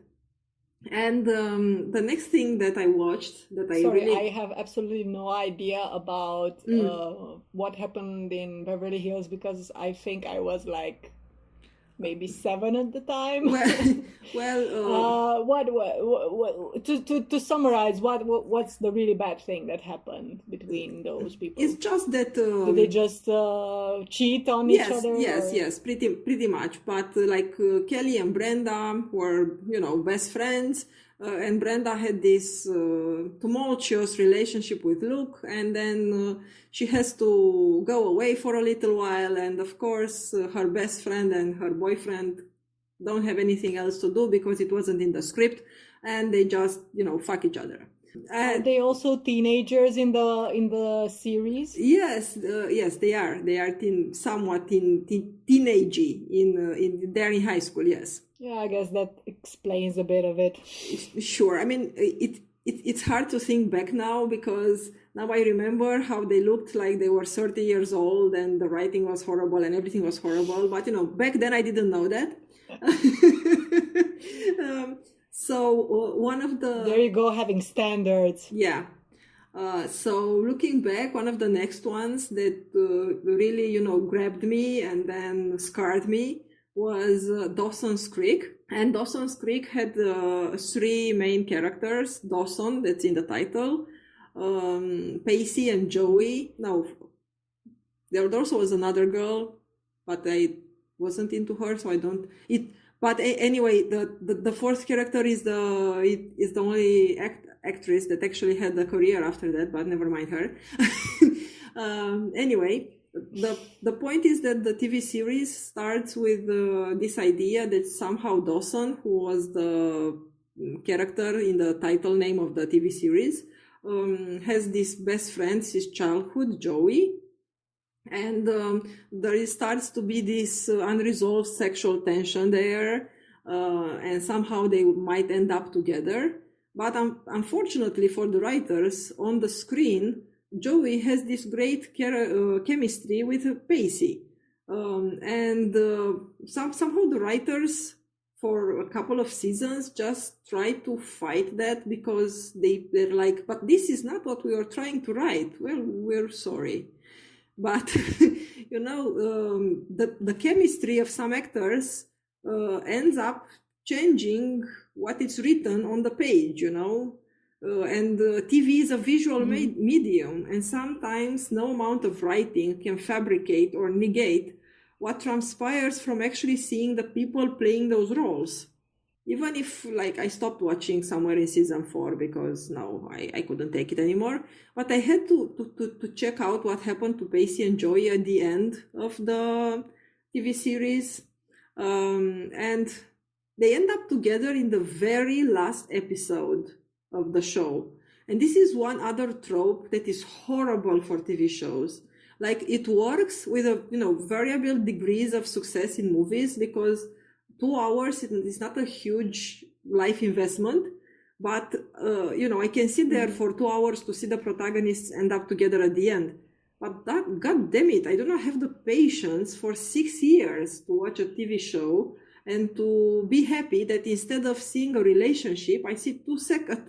And the next thing that I watched that I Sorry, really I have absolutely no idea about what happened in Beverly Hills because I think I was like maybe 7 at the time. well, To summarize, what's the really bad thing that happened between those people? it's just that Did they just cheat on each other? yes, pretty much. But Kelly and Brenda were, best friends, and Brenda had this tumultuous relationship with Luke, and then she has to go away for a little while, and of course, her best friend and her boyfriend don't have anything else to do because it wasn't in the script, and they just, fuck each other. Are they also teenagers in the series? Yes, yes, they are. They are somewhat teenagey. They're in high school. Yes. Yeah, I guess that explains a bit of it. Sure. I mean, it's hard to think back now because now I remember how they looked like they were 30 years old and the writing was horrible and everything was horrible. But back then I didn't know that. So one of the There you go, having standards. Yeah. So looking back, one of the next ones that really, grabbed me and then scarred me was Dawson's Creek. And Dawson's Creek had 3 main characters. Dawson, that's in the title, Pacey and Joey. Now, there also was another girl, but I wasn't into her, so I don't... But anyway, the 4th character is the only actress that actually had a career after that, but never mind her. Anyway, the point is that the TV series starts with this idea that somehow Dawson, who was the character in the title name of the TV series, has this best friend, his childhood, Joey. And there starts to be this unresolved sexual tension there, and somehow they might end up together. But unfortunately for the writers, on the screen, Joey has this great chemistry with Pacey. And somehow the writers, for a couple of seasons, just try to fight that because they're like, but this is not what we were trying to write. Well, we're sorry. But, the chemistry of some actors ends up changing what is written on the page, and TV is a visual medium, and sometimes no amount of writing can fabricate or negate what transpires from actually seeing the people playing those roles. Even if, I stopped watching somewhere in season 4 because no, I couldn't take it anymore. But I had to check out what happened to Pacey and Joey at the end of the TV series. And they end up together in the very last episode of the show. And this is one other trope that is horrible for TV shows. It works with variable degrees of success in movies because 2 hours is not a huge life investment, but I can sit there for 2 hours to see the protagonists end up together at the end. But god damn it, I do not have the patience for 6 years to watch a TV show and to be happy that instead of seeing a relationship, I see 2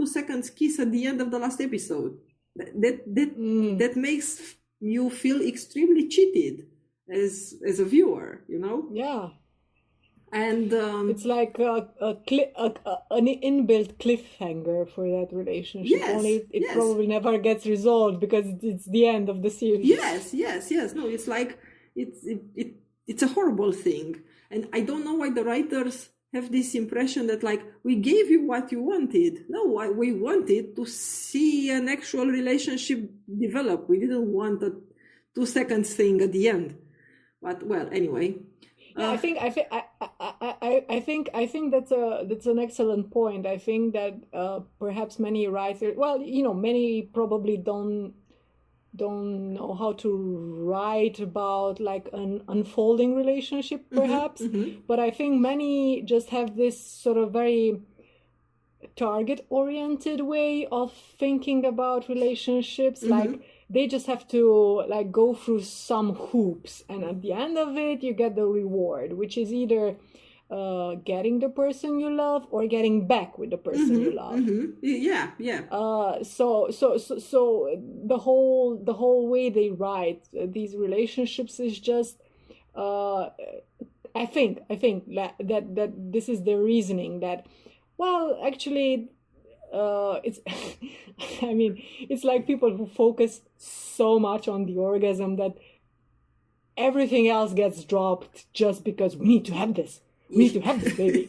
seconds kiss at the end of the last episode. That makes you feel extremely cheated as a viewer, Yeah. And It's like an inbuilt cliffhanger for that relationship. Yes, Only it yes. probably never gets resolved because it's the end of the series. Yes, yes, yes. No, it's like it's a horrible thing, and I don't know why the writers have this impression that like we gave you what you wanted. No, we wanted to see an actual relationship develop. We didn't want a 2 seconds thing at the end. But well, anyway. Yeah, I think that's an excellent point. I think that perhaps many writers, well, many probably don't know how to write about like an unfolding relationship, perhaps. But I think many just have this sort of very target-oriented way of thinking about relationships. Like they just have to like go through some hoops, and at the end of it you get the reward, which is either getting the person you love or getting back with the person you love. Yeah. So the whole way they write these relationships is just I think that this is the reasoning that, well, actually it's I mean, it's like people who focus so much on the orgasm that everything else gets dropped just because we need to have this. We need to have this baby.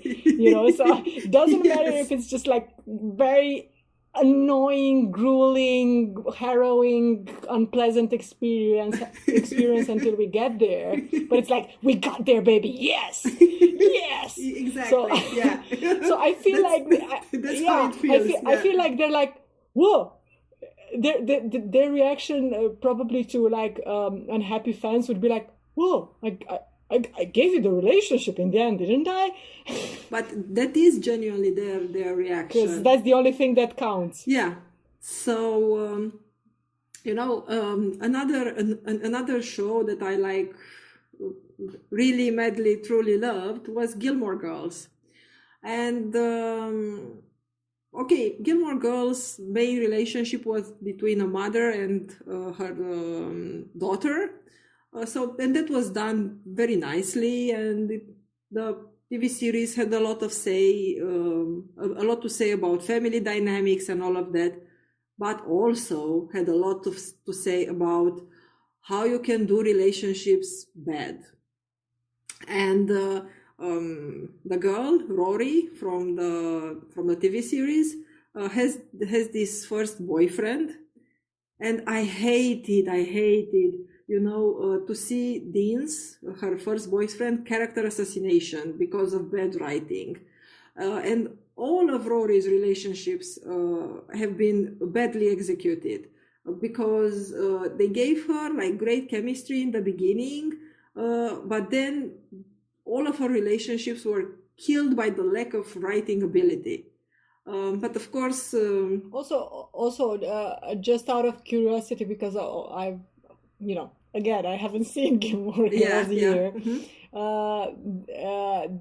So it doesn't matter if it's just like very annoying, grueling, harrowing, unpleasant experience until we get there. But it's like, we got there, baby. Yes. Yes. Exactly. So, yeah. So I feel that's how it feels. I feel like they're like, whoa. Their reaction probably to like unhappy fans would be like, whoa, I gave you the relationship in the end, didn't I? But that is genuinely their reaction. Because that's the only thing that counts. Yeah. So another show that I like really madly truly loved was Gilmore Girls, and okay, Gilmore Girls' main relationship was between a mother and her daughter. And that was done very nicely, and the TV series had a lot to say about family dynamics and all of that, but also had a lot to say about how you can do relationships bad. And the girl Rory from the TV series has this first boyfriend, and I hated to see Dean's, her first boyfriend, character assassination because of bad writing. And all of Rory's relationships have been badly executed because they gave her like great chemistry in the beginning, but then all of her relationships were killed by the lack of writing ability. But of course, also, just out of curiosity, because I've, again, I haven't seen Gilmore Girls here.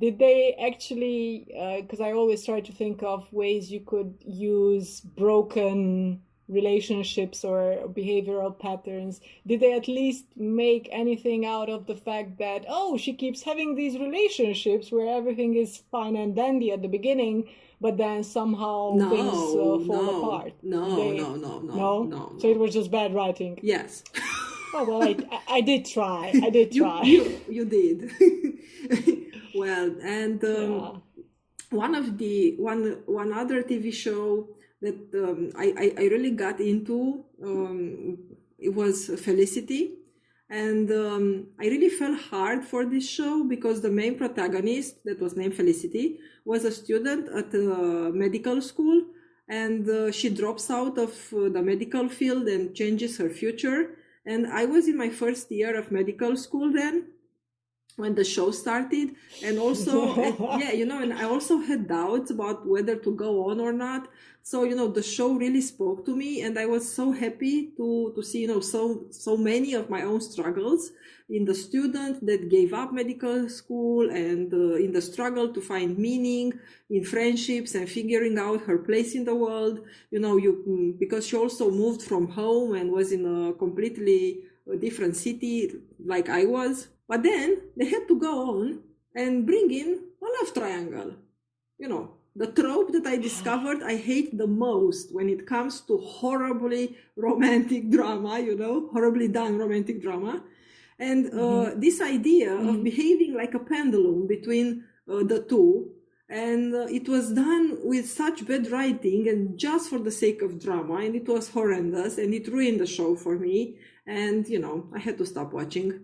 Did they actually? Because I always try to think of ways you could use broken relationships or behavioral patterns. Did they at least make anything out of the fact that, oh, she keeps having these relationships where everything is fine and dandy at the beginning, but then somehow things fall apart? No. So it was just bad writing. Yes. Oh well, I did try. You did. Well, and one other TV show that I really got into, it was Felicity, and I really fell hard for this show because the main protagonist, that was named Felicity, was a student at medical school, and she drops out of the medical field and changes her future. And I was in my first year of medical school then, when the show started, and also and I also had doubts about whether to go on or not. So the show really spoke to me, and I was so happy to see so many of my own struggles in the student that gave up medical school, and in the struggle to find meaning in friendships and figuring out her place in the world. Because she also moved from home and was in a completely different city like I was. But then they had to go on and bring in a love triangle. The trope that I discovered I hate the most when it comes to horribly romantic drama, horribly done romantic drama. And this idea of behaving like a pendulum between the two. And it was done with such bad writing and just for the sake of drama. And it was horrendous and it ruined the show for me. And, I had to stop watching.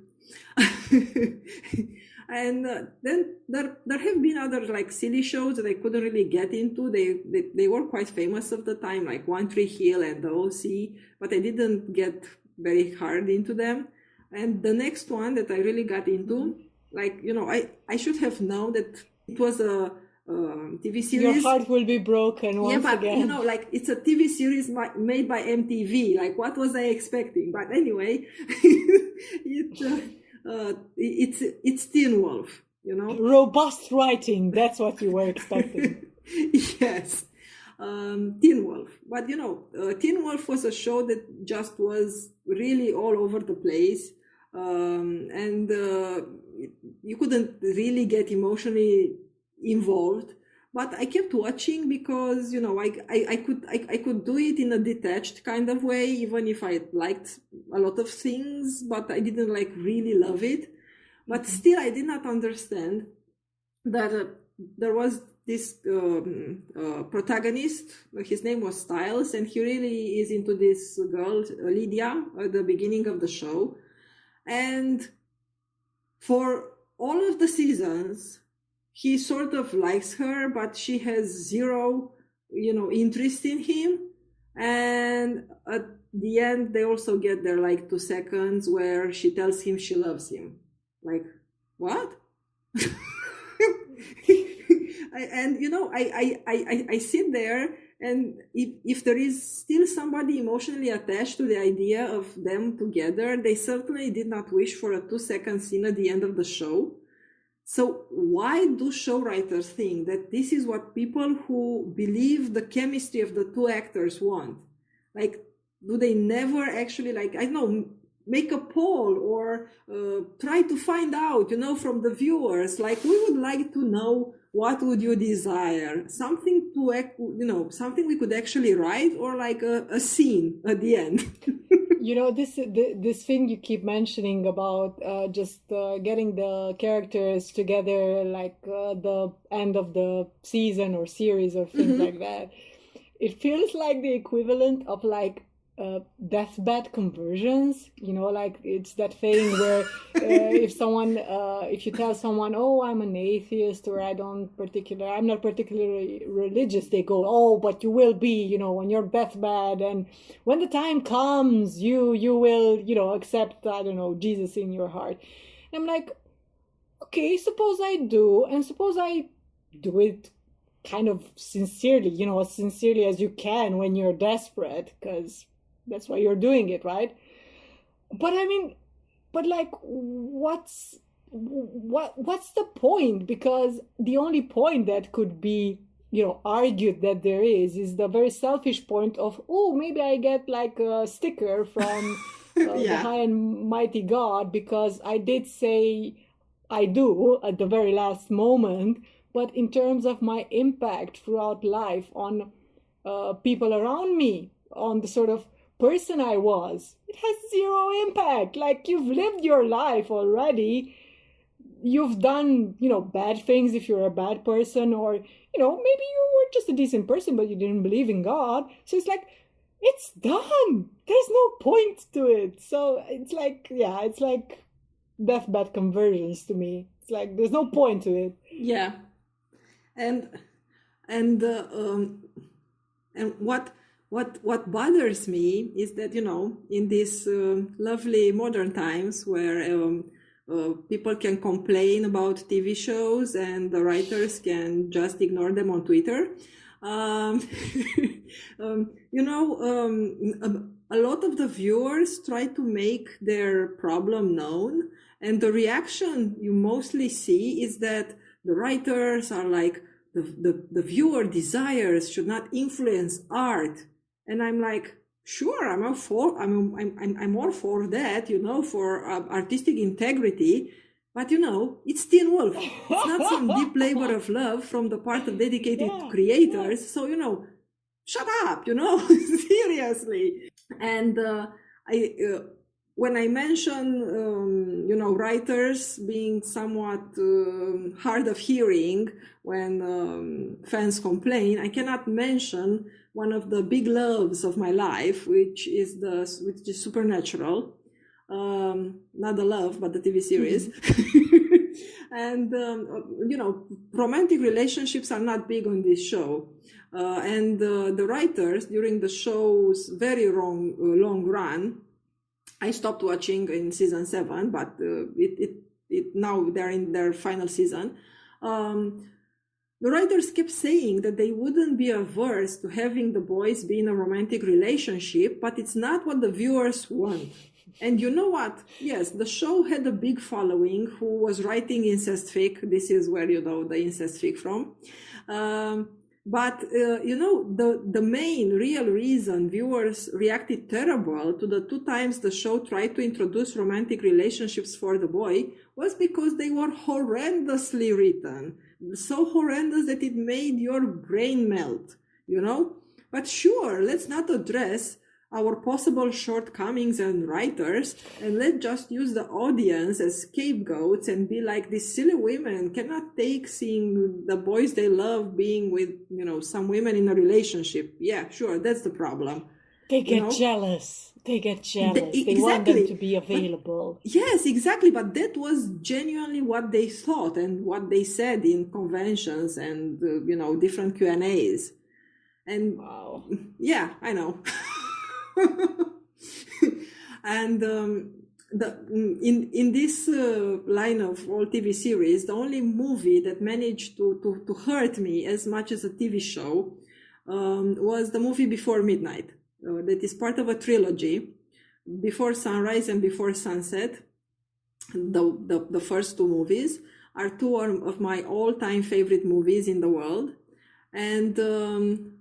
And then there have been other like silly shows that I couldn't really get into. They were quite famous at the time, like One Tree Hill and the OC, but I didn't get very hard into them. And the next one that I really got into, like, I should have known that it was a TV series. Your heart will be broken once again. Like it's a TV series made by MTV. Like, what was I expecting? But anyway, it's Teen Wolf, Robust writing, that's what you were expecting. Yes. Teen Wolf. But Teen Wolf was a show that just was really all over the place. And you couldn't really get emotionally involved. But I kept watching because, I could do it in a detached kind of way, even if I liked a lot of things, but I didn't really love it. But still, I did not understand that there was this protagonist. His name was Styles, and he really is into this girl, Lydia, at the beginning of the show. And for all of the seasons, he sort of likes her, but she has zero, interest in him. And at the end, they also get their 2 seconds where she tells him she loves him. Like, what? I sit there, and if there is still somebody emotionally attached to the idea of them together, they certainly did not wish for a 2-second scene at the end of the show. So why do show writers think that this is what people who believe the chemistry of the two actors want? Like, do they never actually, I don't know, make a poll or try to find out, from the viewers? Like, we would like to know, what would you desire? Something to, something we could actually write, or like a scene at the end. This thing you keep mentioning about just getting the characters together, like the end of the season or series or things like that. It feels like the equivalent of deathbed conversions. It's that thing where if you tell someone, oh, I'm an atheist, or I'm not particularly religious, they go, oh, but you will be, on your deathbed, and when the time comes, you will, accept, I don't know, Jesus in your heart. And I'm like, okay, suppose I do, and suppose I do it kind of sincerely, as sincerely as you can when you're desperate, because that's why you're doing it, right? But what's the point? Because the only point that could be, argued that there is the very selfish point of, oh, maybe I get a sticker from the high and mighty God because I did say I do at the very last moment. But in terms of my impact throughout life on people around me, on the sort of person I was, it has zero impact. You've lived your life already. You've done, bad things if you're a bad person, or, maybe you were just a decent person, but you didn't believe in God. So it's it's done. There's no point to it. So it's it's like deathbed conversions to me. It's there's no point to it. Yeah. And what bothers me is that, in these lovely modern times where people can complain about TV shows and the writers can just ignore them on Twitter, a lot of the viewers try to make their problem known, and the reaction you mostly see is that the writers are like, the viewer desires should not influence art. And I'm like, sure, I'm all for that, for artistic integrity. But it's Teen Wolf. It's not some deep labor of love from the part of dedicated creators. So, shut up, seriously. And when I mention, writers being somewhat hard of hearing when fans complain, I cannot mention one of the big loves of my life, which is Supernatural. Not the love, but the TV series. And, romantic relationships are not big on this show. And the writers, during the show's very long run, I stopped watching in season 7, but now they're in their final season. The writers kept saying that they wouldn't be averse to having the boys be in a romantic relationship, but it's not what the viewers want. And you know what? Yes, the show had a big following who was writing incest fic. This is where the incest fic from. But the main real reason viewers reacted terrible to the 2 times the show tried to introduce romantic relationships for the boy was because they were horrendously written. So horrendous that it made your brain melt, But sure, let's not address our possible shortcomings and writers, and let's just use the audience as scapegoats and be like, these silly women cannot take seeing the boys they love being with, some women in a relationship. Yeah, sure, that's the problem. They get jealous. They want them to be available. But, yes, exactly. But that was genuinely what they thought and what they said in conventions and, different Q&As. And wow. Yeah, I know. And in this line of all TV series, the only movie that managed to hurt me as much as a TV show was the movie Before Midnight. That is part of a trilogy, Before Sunrise and Before Sunset. The first 2 movies are 2 of my all-time favorite movies in the world. And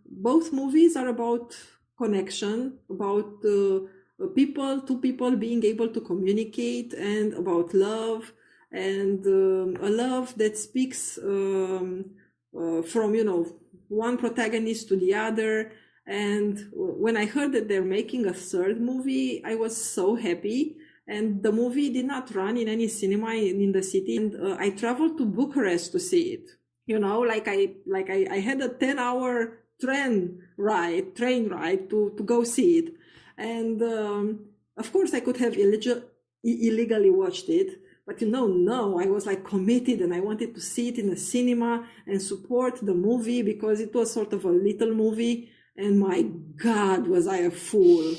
both movies are about connection, about two people being able to communicate, and about love, and a love that speaks from one protagonist to the other. And when I heard that they're making a 3rd movie, I was so happy. And the movie did not run in any cinema in the city, and I traveled to Bucharest to see it. I had a 10-hour train ride to go see it. And of course I could have illegally watched it, but no, I was committed, and I wanted to see it in the cinema and support the movie because it was sort of a little movie. And my God, was I a fool,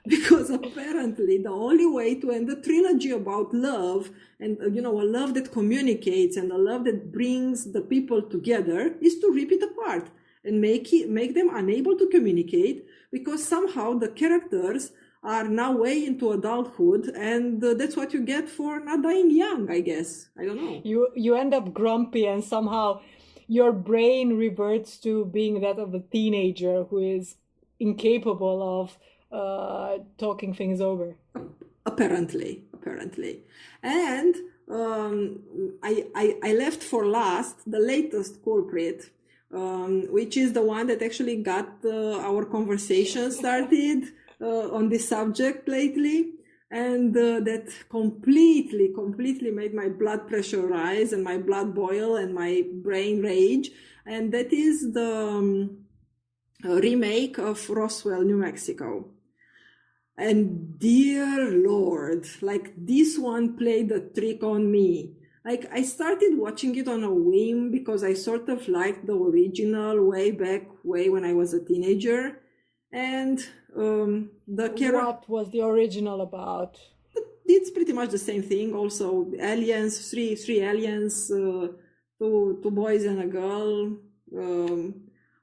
because apparently the only way to end a trilogy about love and, a love that communicates and a love that brings the people together is to rip it apart and make them unable to communicate, because somehow the characters are now way into adulthood, and that's what you get for not dying young, I guess. I don't know. You end up grumpy, and somehow your brain reverts to being that of a teenager who is incapable of talking things over. Apparently. And I left for last the latest culprit, which is the one that actually got our conversation started on this subject lately. And that completely made my blood pressure rise and my blood boil and my brain rage. And that is the remake of Roswell, New Mexico. And dear Lord, this one played a trick on me. I started watching it on a whim because I sort of liked the original way when I was a teenager. And what was the original about? It's pretty much the same thing. Also, aliens, three aliens, two boys and a girl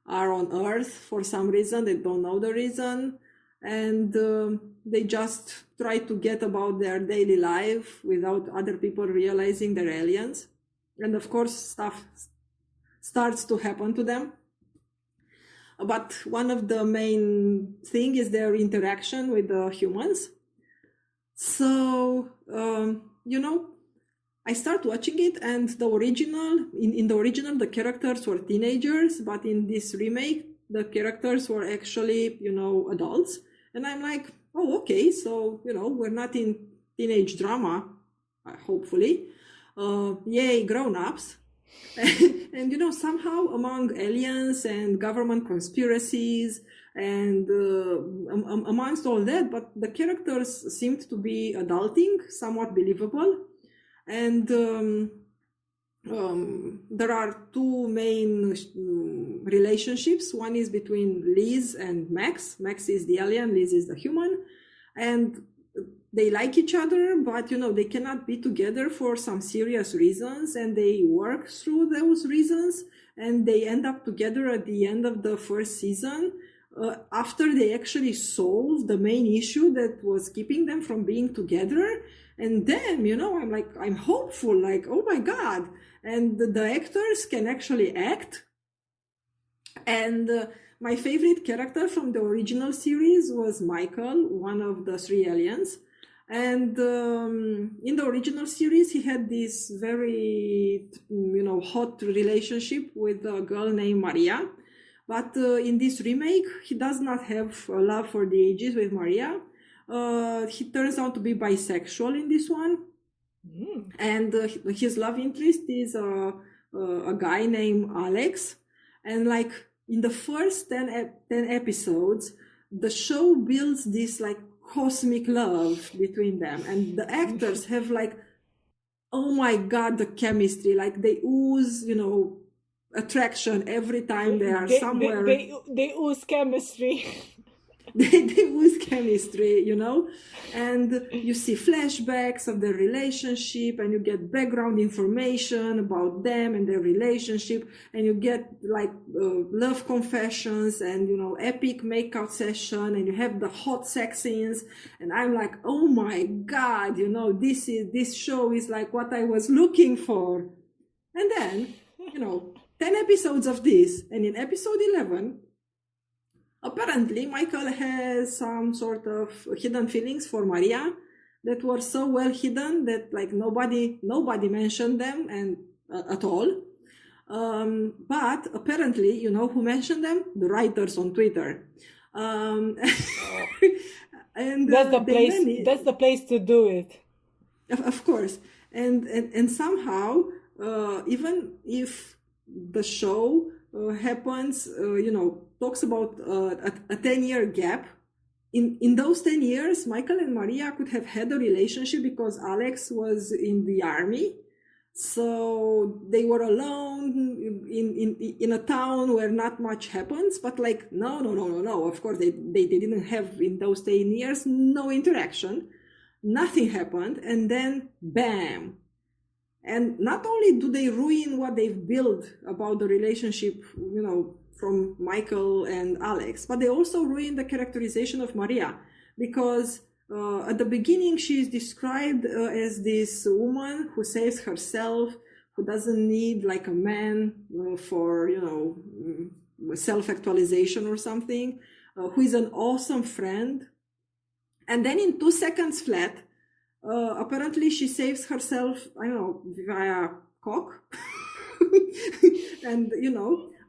are on Earth for some reason. They don't know the reason, and they just try to get about their daily life without other people realizing they're aliens. And of course, stuff starts to happen to them. But one of the main thing is their interaction with the humans. So, I start watching it, and the original, in the original, the characters were teenagers, but in this remake, the characters were actually, adults. And I'm like, oh, okay, so, we're not in teenage drama, hopefully. Yay, grown-ups. And somehow among aliens and government conspiracies and amongst all that, but the characters seemed to be adulting, somewhat believable. And there are two main relationships. One is between Liz and Max. Max is the alien, Liz is the human. And they like each other, but they cannot be together for some serious reasons, and they work through those reasons, and they end up together at the end of the first season, after they actually solve the main issue that was keeping them from being together. And then, I'm hopeful, like, oh my God. And the actors can actually act. And my favorite character from the original series was Michael, one of the three aliens. And in the original series, he had this very, hot relationship with a girl named Maria. But in this remake, he does not have a love for the ages with Maria. He turns out to be bisexual in this one. And his love interest is a guy named Alex. And like in the first 10 episodes, the show builds this like cosmic love between them. And the actors have like, oh my God, the chemistry. Like they ooze, attraction every time they are somewhere. They ooze chemistry. they ooze chemistry, and you see flashbacks of their relationship, and you get background information about them and their relationship, and you get like love confessions and epic makeout session, and you have the hot sex scenes, and I'm like, oh my God, this show is like what I was looking for. And then 10 episodes of this, and in episode 11, apparently Michael has some sort of hidden feelings for Maria that were so well hidden that like nobody mentioned them and at all. But apparently, who mentioned them? The writers on Twitter. And that's the place. That's the place to do it. Of course, and somehow, even if the show happens, talks about a 10-year gap. In those 10 years, Michael and Maria could have had a relationship because Alex was in the army. So they were alone in a town where not much happens. But like, no. Of course, they didn't have in those 10 years, no interaction. Nothing happened. And then, bam. And not only do they ruin what they've built about the relationship, from Michael and Alex, but they also ruin the characterization of Maria, because at the beginning she is described as this woman who saves herself, who doesn't need like a man for self-actualization or something, who is an awesome friend. And then in 2 seconds flat, apparently she saves herself, via cock. And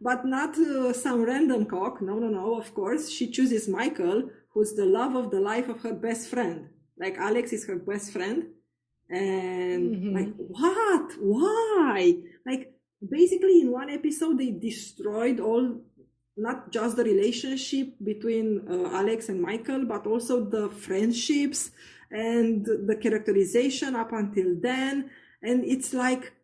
but not some random cock. No, of course she chooses Michael, who's the love of the life of her best friend. Like Alex is her best friend. And like, what? Why? Like basically in one episode they destroyed all, not just the relationship between Alex and Michael, but also the friendships and the characterization up until then. And it's like,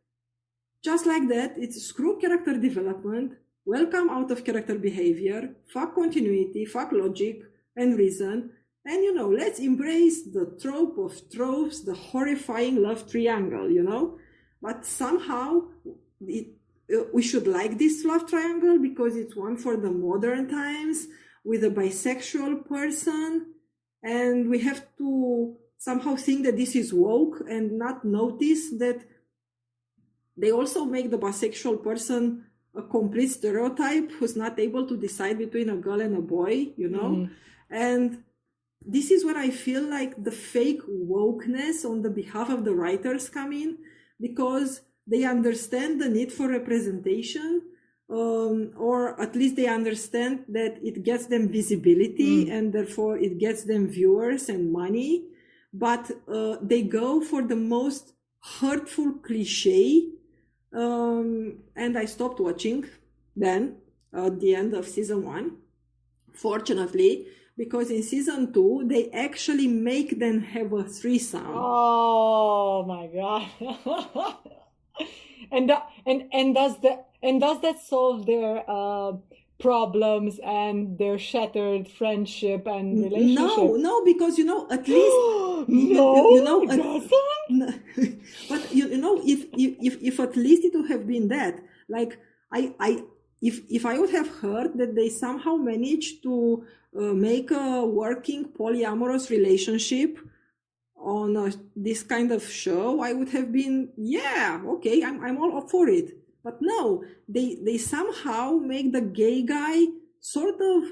just like that, it's screw character development, welcome out of character behavior, fuck continuity, fuck logic and reason, and let's embrace the trope of tropes, the horrifying love triangle, But somehow we should like this love triangle because it's one for the modern times with a bisexual person, and we have to somehow think that this is woke and not notice that they also make the bisexual person a complete stereotype who's not able to decide between a girl and a boy, And this is where I feel like the fake wokeness on the behalf of the writers come in, because they understand the need for representation, or at least they understand that it gets them visibility and therefore it gets them viewers and money. But they go for the most hurtful cliche. And I stopped watching then at the end of season 1, fortunately, because in season 2 they actually make them have a threesome. Oh my God. and does that solve their problems and their shattered friendship and relationship? No, because at least no, it doesn't. but if at least it would have been that, like if I would have heard that they somehow managed to make a working polyamorous relationship on this kind of show, I would have been, yeah, okay, I'm all up for it. But no, they somehow make the gay guy sort of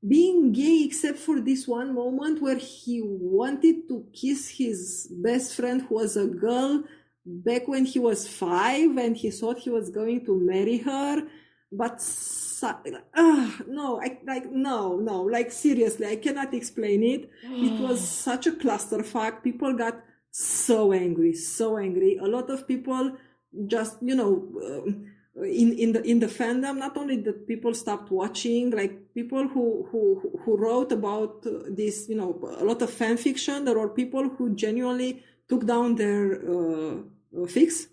being gay, except for this one moment where he wanted to kiss his best friend who was a girl back when he was 5, and he thought he was going to marry her. But no, like seriously, I cannot explain it. It was such a clusterfuck. People got so angry. A lot of people just, in the fandom, not only that people stopped watching, like people who wrote about this, a lot of fan fiction. There were people who genuinely took down their fics.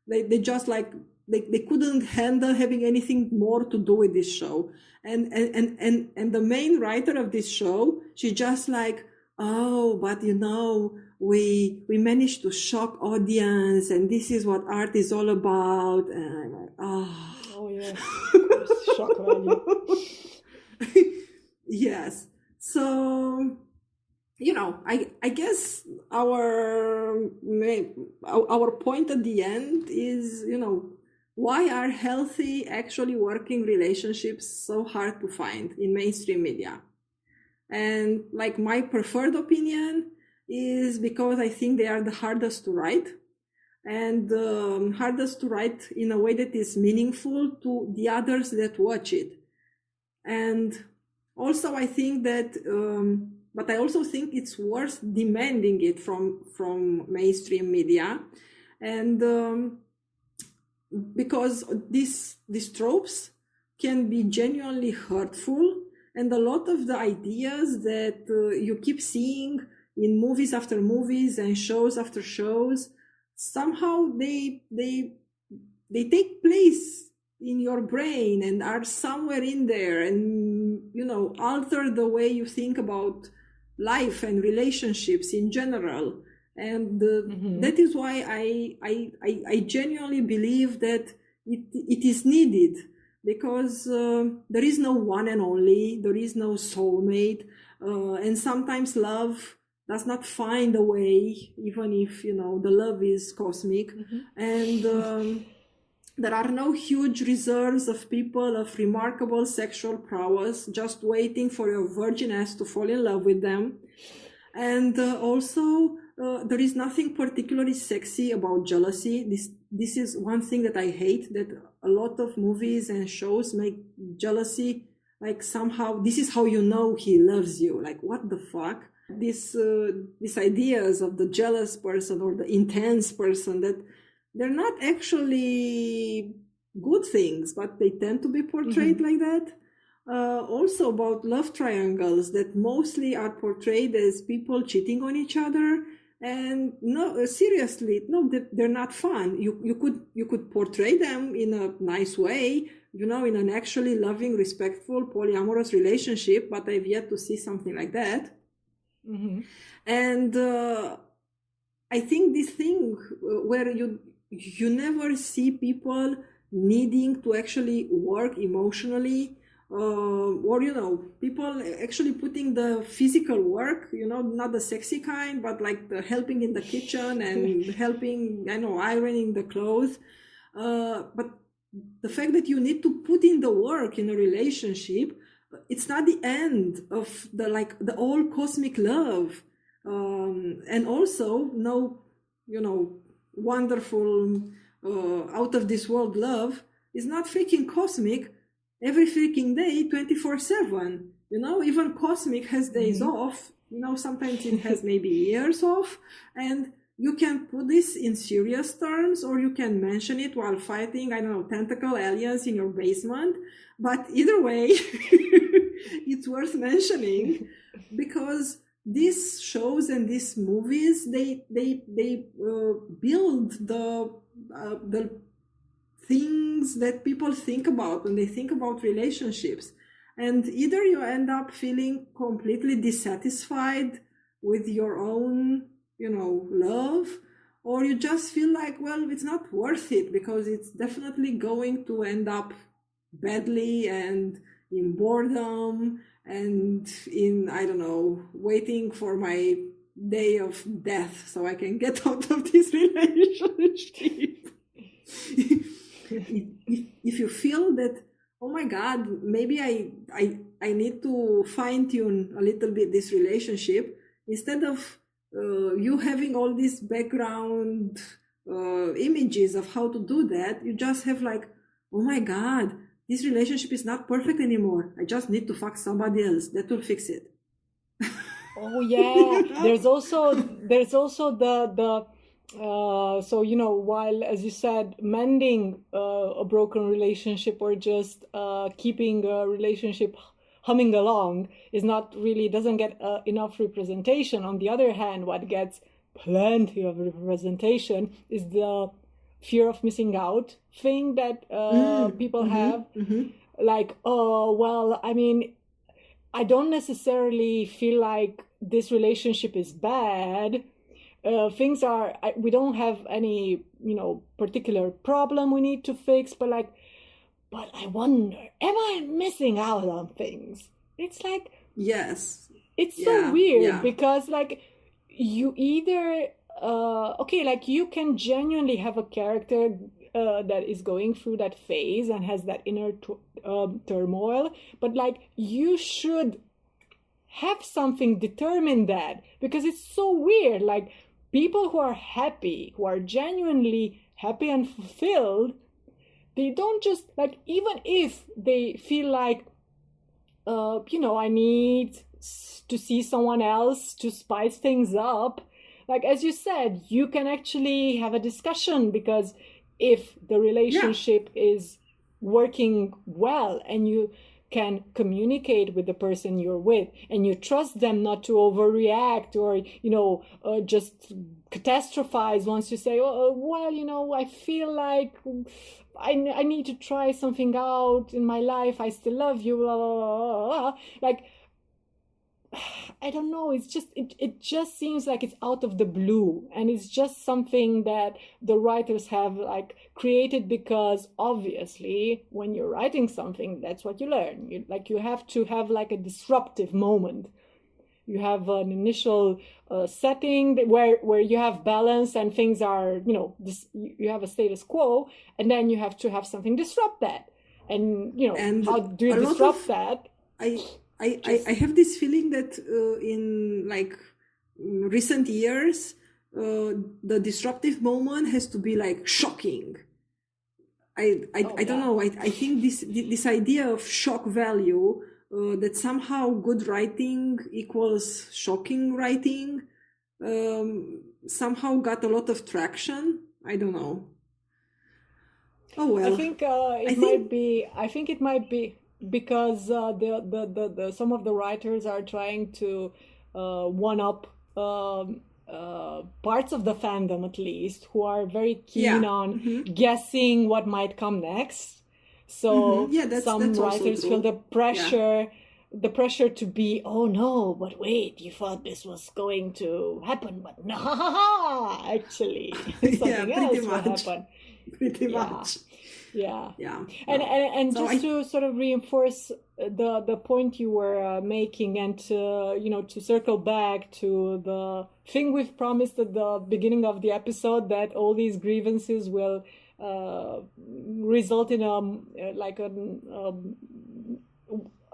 They just like they couldn't handle having anything more to do with this show. And the main writer of this show, she just like, oh, but we managed to shock audience, and this is what art is all about. And I'm like, oh yeah, shock value. Yes. So I guess our point at the end is, why are healthy, actually working relationships so hard to find in mainstream media? And like my preferred opinion is because I think they are the hardest to write, and hardest to write in a way that is meaningful to the others that watch it. And also I think that, but I also think it's worth demanding it from mainstream media, and because these tropes can be genuinely hurtful, and a lot of the ideas that you keep seeing in movies after movies and shows after shows, somehow they take place in your brain and are somewhere in there, and alter the way you think about life and relationships in general. And that is why I genuinely believe that it is needed, because there is no one and only, there is no soulmate, and sometimes love does not find a way, even if the love is cosmic. And there are no huge reserves of people of remarkable sexual prowess just waiting for your virgin ass to fall in love with them. And also there is nothing particularly sexy about jealousy. This is one thing that I hate, that a lot of movies and shows make jealousy like somehow this is how he loves you. Like, what the fuck? These ideas of the jealous person or the intense person, that they're not actually good things, but they tend to be portrayed like that. Also about love triangles that mostly are portrayed as people cheating on each other, and no, seriously, no, they're not fun. You could portray them in a nice way, in an actually loving, respectful, polyamorous relationship, but I've yet to see something like that. And I think this thing where you never see people needing to actually work emotionally, or people actually putting the physical work, not the sexy kind, but like the helping in the kitchen and helping, ironing the clothes. But the fact that you need to put in the work in a relationship, it's not the end of the all cosmic love. And also no, wonderful, out of this world love is not freaking cosmic every freaking day, 24/7. You know, even cosmic has days off. You know, sometimes it has maybe years off. And you can put this in serious terms, or you can mention it while fighting, I don't know, tentacle aliens in your basement. But either way, it's worth mentioning because these shows and these movies, they build the things that people think about when they think about relationships. And either you end up feeling completely dissatisfied with your own, you know, love, or you just feel like, well, it's not worth it because it's definitely going to end up badly and in boredom and in, I don't know, waiting for my day of death so I can get out of this relationship. If you feel that, oh my God, maybe I need to fine tune a little bit this relationship, instead of you having all these background images of how to do that, you just have like, oh my God, this relationship is not perfect anymore. I just need to fuck somebody else. That will fix it. Oh yeah, there's also the so you know, while as you said, mending a broken relationship or just keeping a relationship humming along is not really, doesn't get enough representation. On the other hand, what gets plenty of representation is the fear of missing out thing that people have. Like, oh well, I mean, I don't necessarily feel like this relationship is bad. Things are, we don't have any, you know, particular problem we need to fix, but like, but I wonder, am I missing out on things? It's like, yes, it's so weird because like you either, okay, like you can genuinely have a character that is going through that phase and has that inner turmoil, but like you should have something determine that, because it's so weird. Like people who are happy, who are genuinely happy and fulfilled, they don't just like, even if they feel like, you know, I need to see someone else to spice things up. Like, as you said, you can actually have a discussion, because if the relationship is working well and you can communicate with the person you're with and you trust them not to overreact or, you know, just catastrophize once you say, oh, well, you know, I feel like I need to try something out in my life. I still love you. Blah, blah, blah, blah. Like, I don't know. It's just, it just seems like it's out of the blue, and it's just something that the writers have like created, because obviously when you're writing something, that's what you learn. You have to have like a disruptive moment. You have an initial setting where you have balance and things are, you know, you have a status quo, and then you have to have something disrupt that. And, you know, and how do you disrupt that? I have this feeling that in like recent years, the disruptive moment has to be like shocking. I don't know. I think this idea of shock value, that somehow good writing equals shocking writing, somehow got a lot of traction. I don't know. Oh well. I think it might be because the some of the writers are trying to one up parts of the fandom, at least, who are very keen on guessing what might come next. So some writers feel the pressure. The pressure to be, oh no, but wait, you thought this was going to happen, but no, actually something else will happen. Pretty much. Yeah. And so just to sort of reinforce the point you were making, and to, you know, to circle back to the thing we've promised at the beginning of the episode, that all these grievances will result in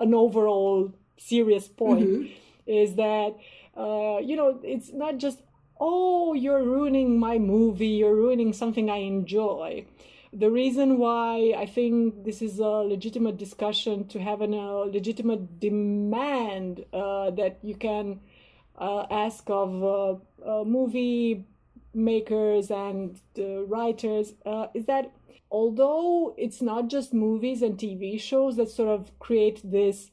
an overall serious point, is that you know, it's not just oh, you're ruining my movie, you're ruining something I enjoy. The reason why I think this is a legitimate discussion to have a legitimate demand that you can ask of movie makers and writers is that although it's not just movies and TV shows that sort of create this,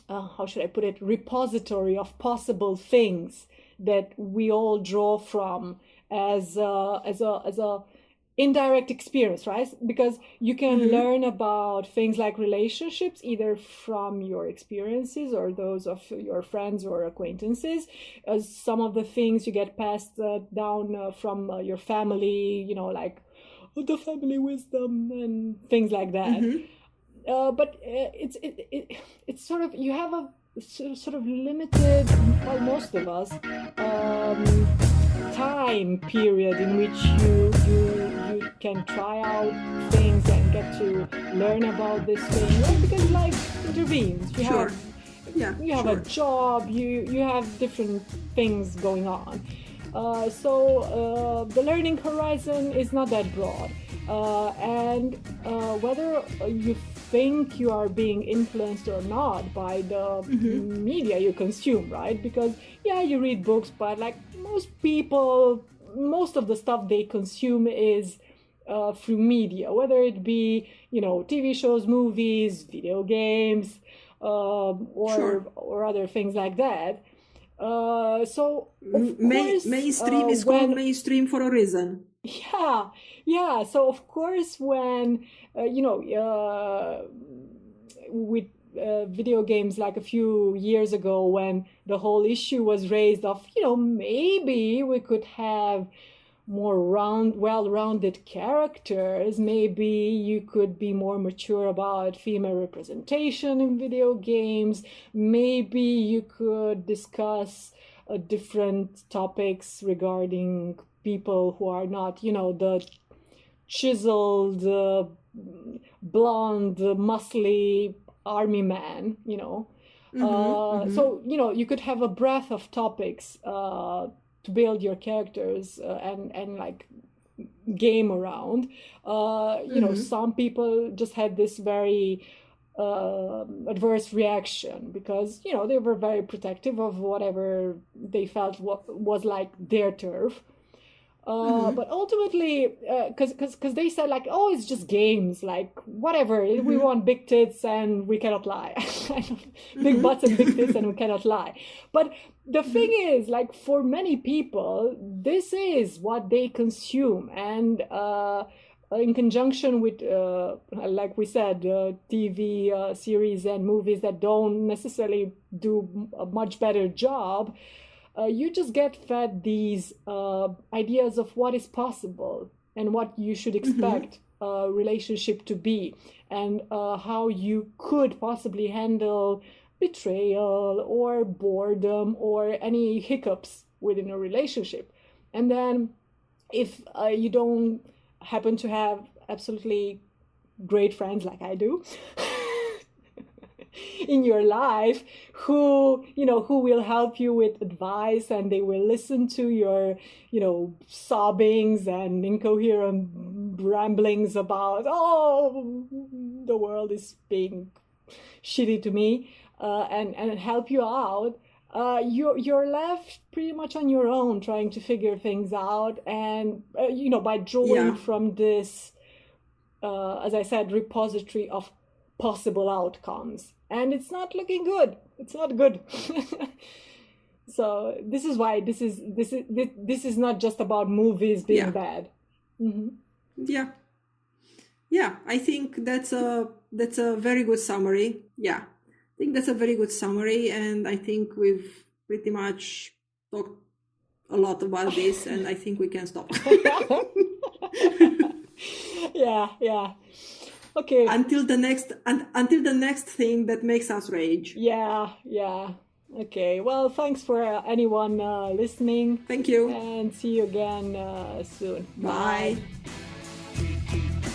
how should I put it, repository of possible things that we all draw from as a indirect experience, right? Because you can learn about things like relationships either from your experiences or those of your friends or acquaintances. Some of the things you get passed down from your family, you know, like the family wisdom and things like that. But it's sort of, you have a sort of limited, well, most of us, time period in which you can try out things and get to learn about this thing, right? Because life intervenes. You have a job, you have different things going on. So the learning horizon is not that broad. And whether you think you are being influenced or not by the media you consume, right? Because yeah, you read books, but like most people, most of the stuff they consume is through media, whether it be, you know, TV shows, movies, video games, or other things like that. So of course, mainstream is called mainstream for a reason. Yeah. So of course, when with video games, like a few years ago, when the whole issue was raised of, you know, maybe we could have more well-rounded characters, maybe you could be more mature about female representation in video games, maybe you could discuss different topics regarding people who are not, you know, the chiseled, blonde, muscly army man, you know. So, you know, you could have a breadth of topics to build your characters and like game around. You know, some people just had this very adverse reaction because, you know, they were very protective of whatever they felt was like their turf. But ultimately, because they said like, oh, it's just games, like whatever, we want big tits and we cannot lie. Big butts and big tits and we cannot lie. But the thing is, like, for many people, this is what they consume. And in conjunction with, like we said, TV series and movies that don't necessarily do a much better job, you just get fed these ideas of what is possible and what you should expect a relationship to be, and how you could possibly handle betrayal or boredom or any hiccups within a relationship. And then if you don't happen to have absolutely great friends like I do, in your life, who will help you with advice, and they will listen to your, you know, sobbings and incoherent ramblings about, oh, the world is being shitty to me, and help you out, you're left pretty much on your own trying to figure things out. And you know, by drawing from this, as I said, repository of possible outcomes, and it's not looking good. It's not good. So this is why this is not just about movies being bad. I think that's a very good summary. I think that's a very good summary, and I think we've pretty much talked a lot about this, and I think we can stop. Yeah. Okay. Until the next thing that makes us rage. Yeah. Okay. Well, thanks for anyone listening. Thank you. And see you again soon. Bye. Bye.